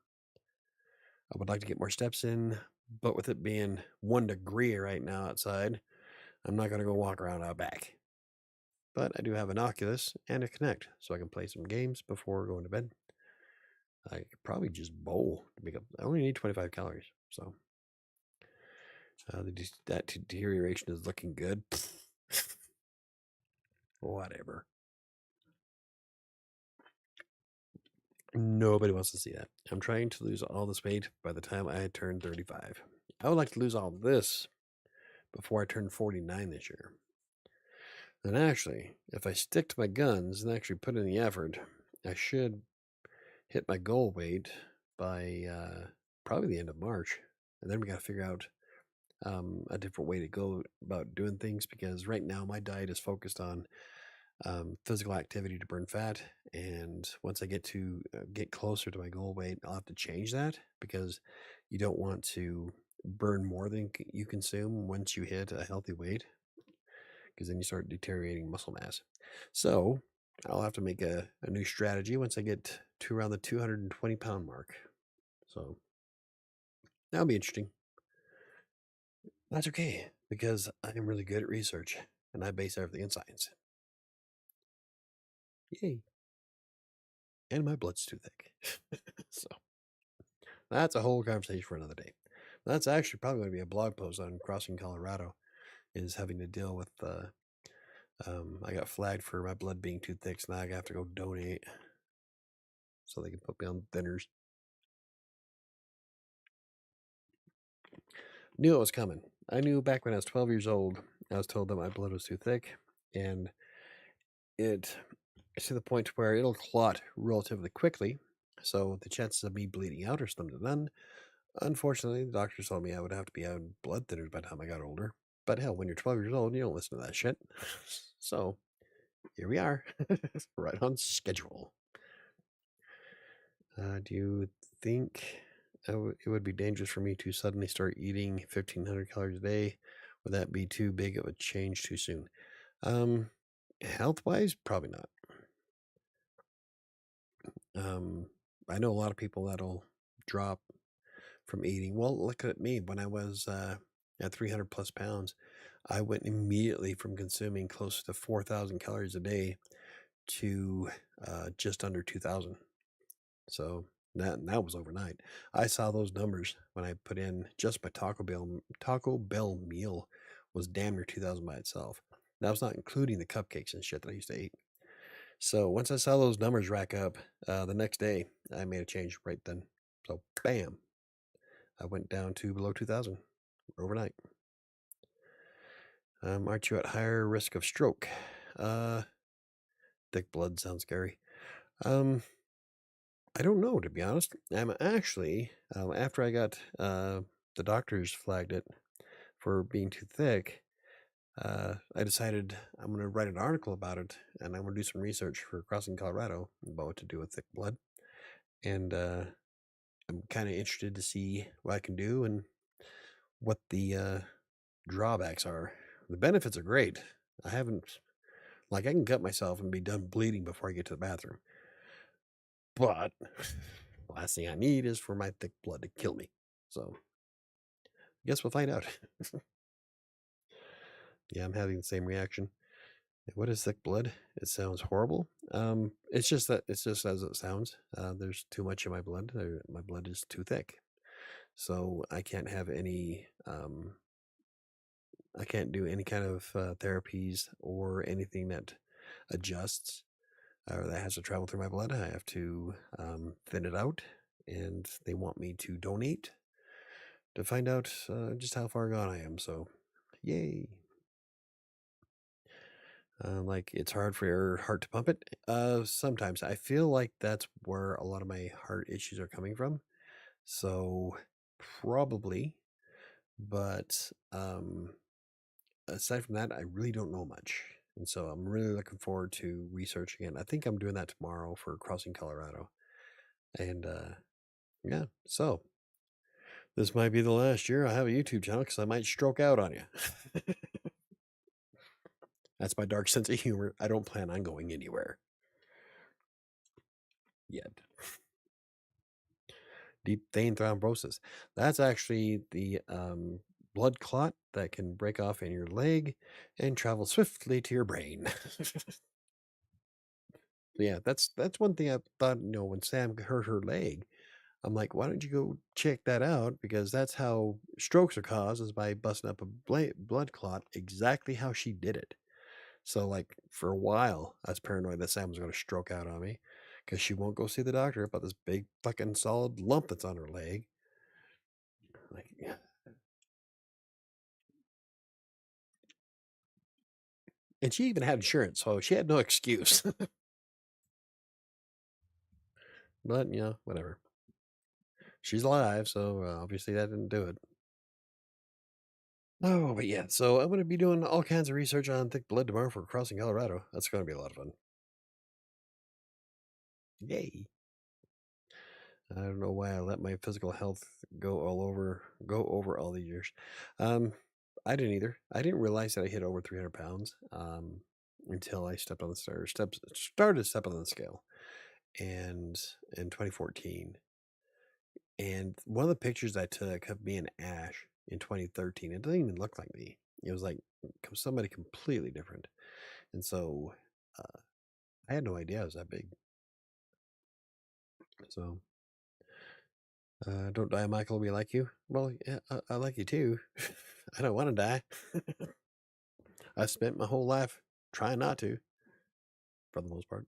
I would like to get more steps in, But with it being 1 degree right now outside, I'm not going to go walk around out back. But I do have an Oculus and a Kinect, so I can play some games before going to bed. I could probably just bowl to make up. I only need 25 calories, so that deterioration is looking good. Whatever. Nobody wants to see that. I'm trying to lose all this weight by the time I turn 35. I would like to lose all this before I turn 49 this year. And actually, if I stick to my guns and actually put in the effort, I should hit my goal weight by probably the end of March. And then we got to figure out a different way to go about doing things, because right now my diet is focused on physical activity to burn fat. And once I get closer to my goal weight, I'll have to change that, because you don't want to burn more than you consume once you hit a healthy weight, because then you start deteriorating muscle mass. So I'll have to make a new strategy once I get to around the 220-pound mark. So that'll be interesting. That's okay, because I am really good at research and I base everything in science. Yay. And my blood's too thick. So that's a whole conversation for another day. That's actually probably going to be a blog post on crossing Colorado, is having to deal with I got flagged for my blood being too thick, so now I have to go donate so they can put me on thinners. Knew it was coming. I knew back when I was 12 years old, I was told that my blood was too thick, and it's to the point where it'll clot relatively quickly. So the chances of me bleeding out are slim to none. Unfortunately, the doctors told me I would have to be on blood thinners by the time I got older. But hell, when you're 12 years old, you don't listen to that shit. So here we are, right on schedule. Do you think it would be dangerous for me to suddenly start eating 1,500 calories a day? Would that be too big of a change too soon? Health-wise, probably not. I know a lot of people that'll drop from eating. Well, look at me. When I was at 300 plus pounds, I went immediately from consuming close to 4,000 calories a day to just under 2,000. So that was overnight. I saw those numbers when I put in just my Taco Bell meal was damn near 2,000 by itself. That was not including the cupcakes and shit that I used to eat. So once I saw those numbers rack up, the next day I made a change right then. So bam, I went down to below 2,000 overnight. Aren't you at higher risk of stroke? Thick blood sounds scary. I don't know, to be honest. I'm actually, after I got the doctors flagged it for being too thick, I decided I'm going to write an article about it, and I'm going to do some research for Crossing Colorado about what to do with thick blood. And I'm kind of interested to see what I can do and what the drawbacks are. The benefits are great. I can cut myself and be done bleeding before I get to the bathroom. But the last thing I need is for my thick blood to kill me. So I guess we'll find out. Yeah, I'm having the same reaction. What is thick blood? It sounds horrible. It's just as it sounds. There's too much in my blood. My blood is too thick. So I can't have any I can't do any kind of therapies or anything that adjusts or that has to travel through my blood. I have to thin it out, and they want me to donate to find out just how far gone I am. So, yay. Like, it's hard for your heart to pump it. Sometimes I feel like that's where a lot of my heart issues are coming from. So, probably. But aside from that, I really don't know much. And so I'm really looking forward to researching it. I think I'm doing that tomorrow for Crossing Colorado. And yeah, so this might be the last year I have a YouTube channel, because I might stroke out on you. That's my dark sense of humor. I don't plan on going anywhere yet. deep vein thrombosis. That's actually the blood clot that can break off in your leg and travel swiftly to your brain. Yeah, that's one thing I thought, when Sam hurt her leg, I'm like, why don't you go check that out? Because that's how strokes are caused, is by busting up a blood clot, exactly how she did it. So, like, for a while, I was paranoid that Sam was going to stroke out on me because she won't go see the doctor about this big fucking solid lump that's on her leg. Like, yeah. And she even had insurance, so she had no excuse. But, whatever. She's alive, so obviously that didn't do it. Oh, but yeah, so I'm going to be doing all kinds of research on thick blood tomorrow for crossing Colorado. That's going to be a lot of fun. Yay. I don't know why I let my physical health go over all these years. Um, I didn't either. I didn't realize that I hit over 300 pounds until I stepped on the started stepping on the scale, and in 2014. And one of the pictures I took of me and Ash in 2013, it doesn't even look like me. It was like somebody completely different. And so uh, I had no idea I was that big. So don't die, Michael. We like you. Well, yeah, I like you too. I don't want to die. I spent my whole life trying not to, for the most part.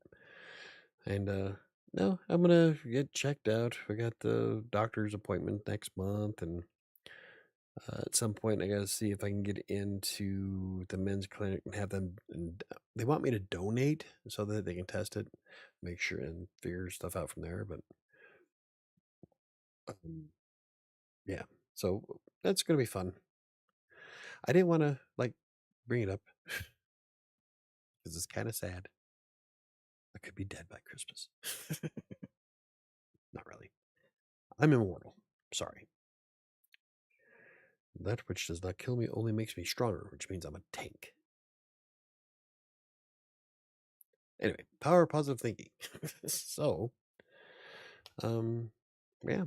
And no, I'm gonna get checked out. We got the doctor's appointment next month, and at some point, I gotta see if I can get into the men's clinic and have them. And they want me to donate so that they can test it, make sure and figure stuff out from there. But um, yeah, so that's gonna be fun. I didn't want to bring it up because it's kind of sad. I could be dead by Christmas. Not really. I'm immortal. Sorry. That which does not kill me only makes me stronger, which means I'm a tank. Anyway, power of positive thinking. So, yeah.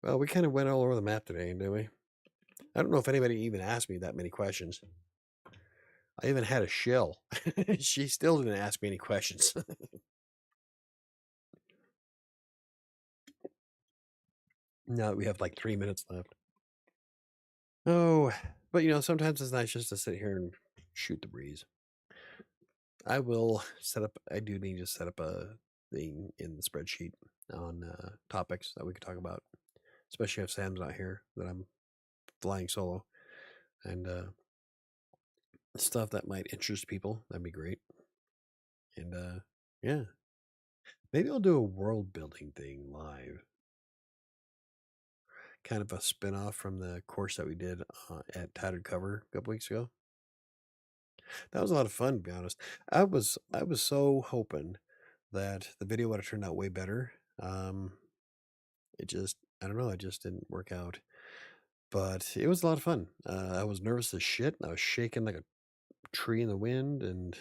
Well, we kind of went all over the map today, didn't we? I don't know if anybody even asked me that many questions. I even had a shill. She still didn't ask me any questions. Now that we have like 3 minutes left. Oh, but sometimes it's nice just to sit here and shoot the breeze. I do need to set up a thing in the spreadsheet on topics that we could talk about, especially if Sam's not here, that I'm flying solo, and stuff that might interest people. That'd be great. And yeah, maybe I'll do a world building thing live, kind of a spin off from the course that we did at Tattered Cover a couple weeks ago. That was a lot of fun, to be honest. I was so hoping that the video would have turned out way better. It just, I don't know, it just didn't work out. But it was a lot of fun. I was nervous as shit. I was shaking like a tree in the wind, and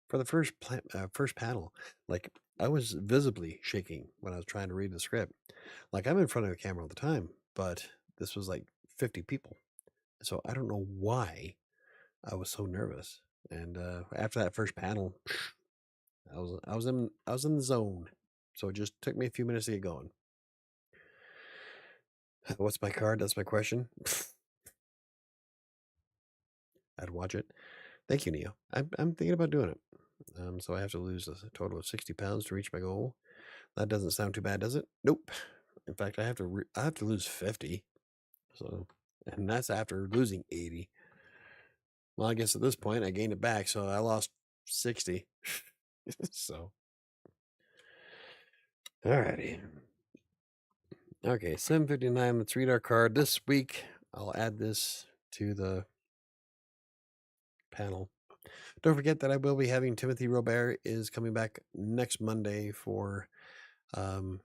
for the first panel, like I was visibly shaking when I was trying to read the script. Like I'm in front of a camera all the time, but this was like 50 people, so I don't know why I was so nervous. And after that first panel, I was in the zone. So it just took me a few minutes to get going. What's my card? That's my question. I'd watch it. Thank you, Neo. I'm thinking about doing it. So I have to lose a total of 60 pounds to reach my goal. That doesn't sound too bad, does it? Nope. In fact, I have to lose 50. So, and that's after losing 80. Well, I guess at this point I gained it back, so I lost 60. So, alrighty. Okay, 7:59. Let's read our card this week. I'll add this to the panel. Don't forget that I will be having Timothy Robert is coming back next Monday for an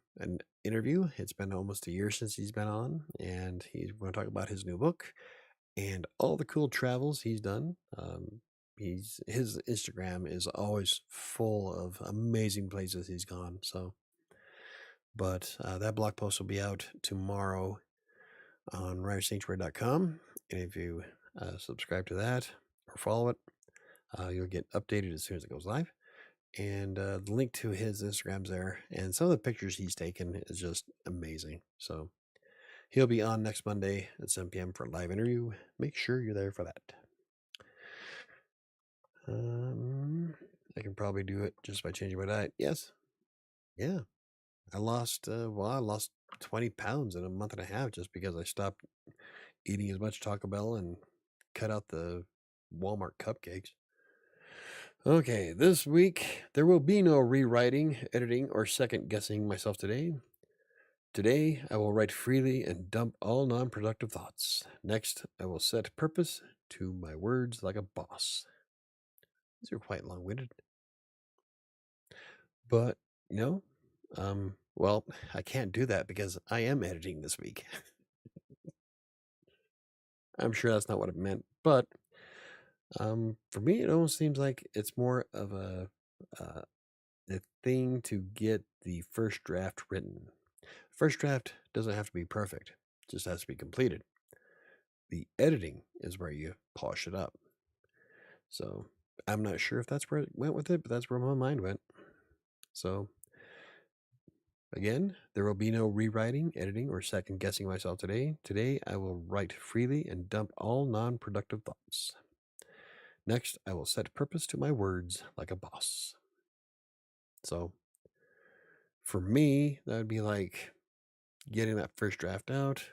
interview. It's been almost a year since he's been on, and he's going to talk about his new book and all the cool travels he's done. His Instagram is always full of amazing places he's gone. So But that blog post will be out tomorrow on WriterSanctuary.com. And if you subscribe to that or follow it, you'll get updated as soon as it goes live. And the link to his Instagram's there. And some of the pictures he's taken is just amazing. So he'll be on next Monday at 7 p.m. for a live interview. Make sure you're there for that. I can probably do it just by changing my diet. Yes. Yeah. I lost 20 pounds in a month and a half just because I stopped eating as much Taco Bell and cut out the Walmart cupcakes. Okay, this week there will be no rewriting, editing, or second guessing myself today. Today I will write freely and dump all non-productive thoughts. Next, I will set purpose to my words like a boss. These are quite long-winded. But, well, I can't do that because I am editing this week. I'm sure that's not what it meant, but for me, it almost seems like it's more of a thing to get the first draft written. First draft doesn't have to be perfect; it just has to be completed. The editing is where you polish it up. So I'm not sure if that's where it went with it, but that's where my mind went. So again, there will be no rewriting, editing, or second guessing myself today. Today, I will write freely and dump all non productive thoughts. Next, I will set purpose to my words like a boss. So for me, that would be like getting that first draft out.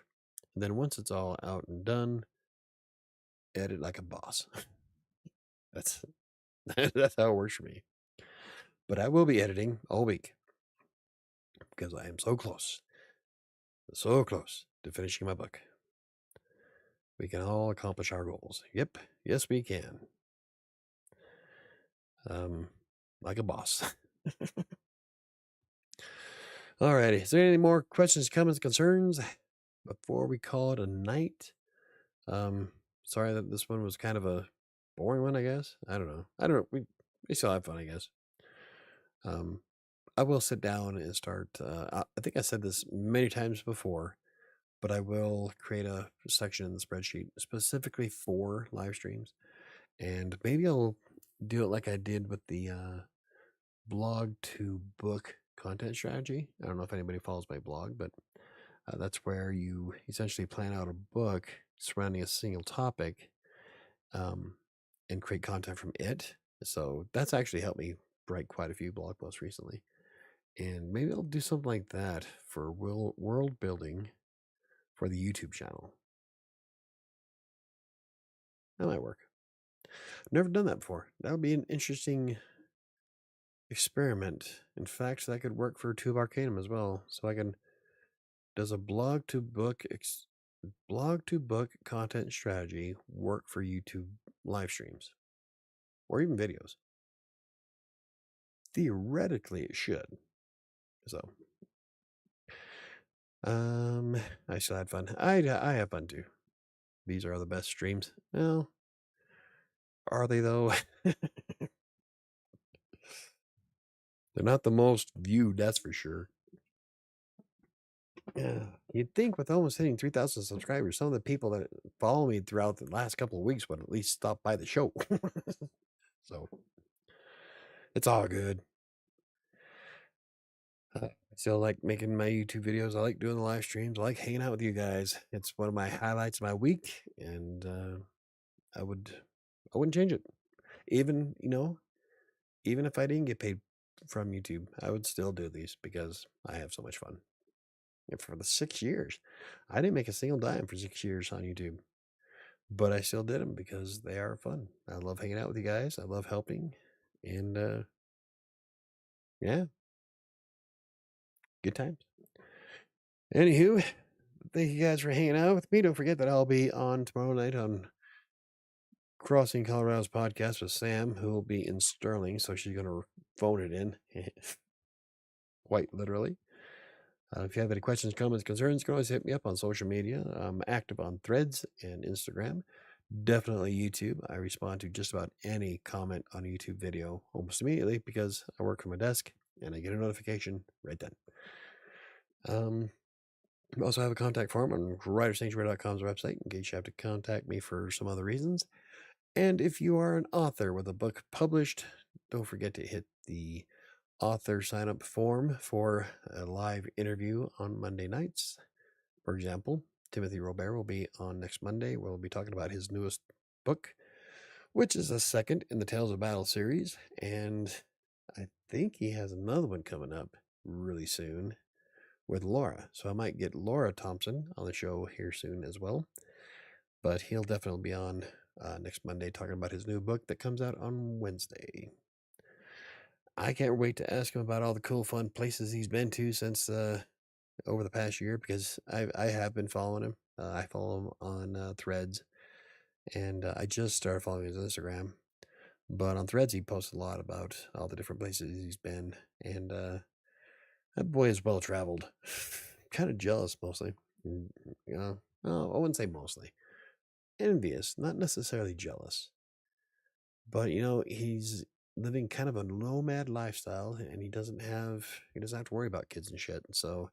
And then once it's all out and done, edit like a boss. That's that's how it works for me. But I will be editing all week because I am so close to finishing my book. We can all accomplish our goals. Yep, yes, we can. Like a boss. Alrighty, is there any more questions, comments, concerns before we call it a night? Sorry that this one was kind of a boring one, I guess. I don't know. We still have fun, I guess. I will sit down and start. I think I said this many times before, but I will create a section in the spreadsheet specifically for live streams, and maybe I'll do it like I did with the blog to book content strategy. I don't know if anybody follows my blog, but that's where you essentially plan out a book surrounding a single topic and create content from it. So that's actually helped me write quite a few blog posts recently. And maybe I'll do something like that for world building for the YouTube channel. That might work. I've never done that before. That would be an interesting experiment. In fact, that could work for Tube Arcanum as well. So I can. Does a blog to book content strategy work for YouTube live streams or even videos? Theoretically, it should. So, I still had fun. I have fun too. These are the best streams. Well, are they though? They're not the most viewed, that's for sure. Yeah, you'd think with almost hitting 3,000 subscribers, some of the people that follow me throughout the last couple of weeks would at least stop by the show. So it's all good. I still like making my YouTube videos. I like doing the live streams. I like hanging out with you guys. It's one of my highlights of my week, and I wouldn't change it. Even even if I didn't get paid from YouTube, I would still do these because I have so much fun. And for the 6 years, I didn't make a single dime for 6 years on YouTube, but I still did them because they are fun. I love hanging out with you guys. I love helping, and yeah, good times. Anywho, thank you guys for hanging out with me. Don't forget that I'll be on tomorrow night on Crossing Colorado's podcast with Sam, who will be in Sterling, so she's going to phone it in, quite literally. If you have any questions, comments, concerns, you can always hit me up on social media. I'm active on Threads and Instagram. Definitely YouTube. I respond to just about any comment on a YouTube video almost immediately because I work from my desk and I get a notification right then. We also have a contact form on WriterSanctuary.com's website in case you have to contact me for some other reasons. And if you are an author with a book published, don't forget to hit the author sign up form for a live interview on Monday nights. For example, Timothy Robert will be on next Monday. We'll be talking about his newest book, which is the second in the Tales of Battle series. And I think he has another one coming up really soon with Laura. So I might get Laura Thompson on the show here soon as well. But he'll definitely be on next Monday talking about his new book that comes out on Wednesday. I can't wait to ask him about all the cool, fun places he's been to since over the past year because I have been following him. I follow him on Threads, and I just started following his Instagram. But on Threads, he posts a lot about all the different places he's been, and that boy is well traveled. Kind of jealous, mostly. You know, no, I wouldn't say mostly. Envious, not necessarily jealous. But he's living kind of a nomad lifestyle, and he doesn't have to worry about kids and shit. So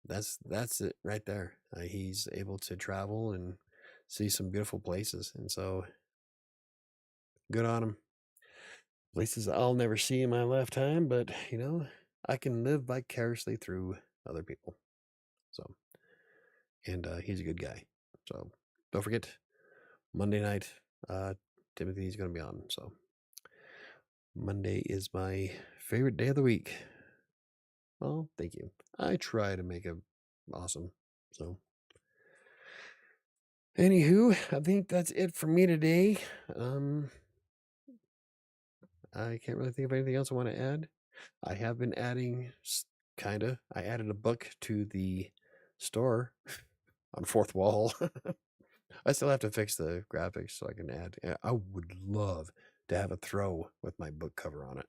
that's it right there. He's able to travel and see some beautiful places, and so good on him. Places I'll never see in my lifetime, but I can live vicariously through other people. So, and he's a good guy. So don't forget Monday night. Timothy's going to be on. So Monday is my favorite day of the week. Oh, thank you. I try to make it awesome. So, anywho, I think that's it for me today. I can't really think of anything else I want to add. I have been adding, kinda. I added a book to the store on Fourth Wall. I still have to fix the graphics so I can add. I would love to have a throw with my book cover on it,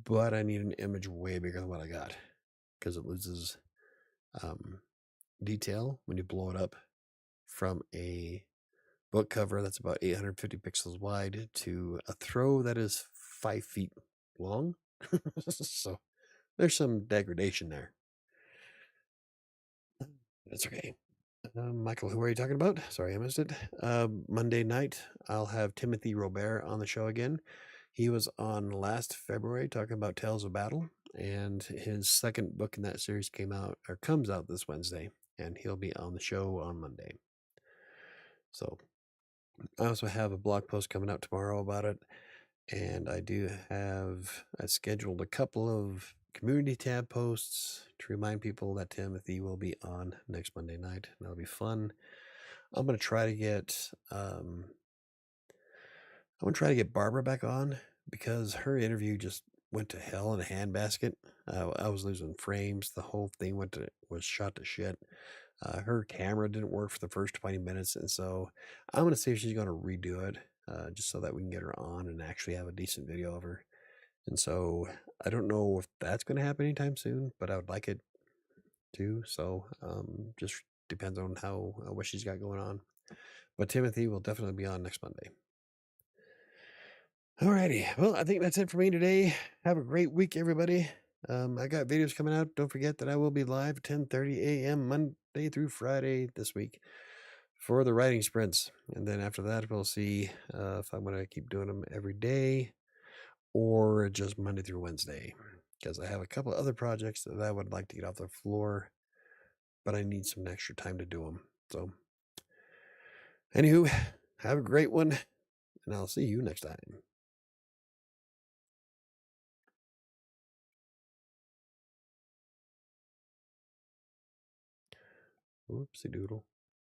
but I need an image way bigger than what I got because it loses detail when you blow it up from a book cover that's about 850 pixels wide to a throw that is 5 feet long. So there's some degradation there. That's okay. Michael, who are you talking about? Sorry, I missed it. Monday night, I'll have Timothy Robert on the show again. He was on last February talking about Tales of Battle, and his second book in that series comes out this Wednesday, and he'll be on the show on Monday. So I also have a blog post coming out tomorrow about it, and I scheduled a couple of community tab posts to remind people that Timothy will be on next Monday night. That'll be fun. I'm gonna try to get Barbara back on because her interview just went to hell in a handbasket. I was losing frames. The whole thing was shot to shit. Her camera didn't work for the first 20 minutes, and so I'm gonna see if she's gonna redo it, just so that we can get her on and actually have a decent video of her. And so I don't know if that's gonna happen anytime soon, but I would like it to. So just depends on how what she's got going on. But Timothy will definitely be on next Monday. Alrighty. Well, I think that's it for me today. Have a great week, everybody. I got videos coming out. Don't forget that I will be live at 10:30 a.m. Monday through Friday this week for the writing sprints. And then after that, we'll see if I'm going to keep doing them every day or just Monday through Wednesday. Because I have a couple of other projects that I would like to get off the floor, but I need some extra time to do them. So, anywho, have a great one, and I'll see you next time. Whoopsie doodle.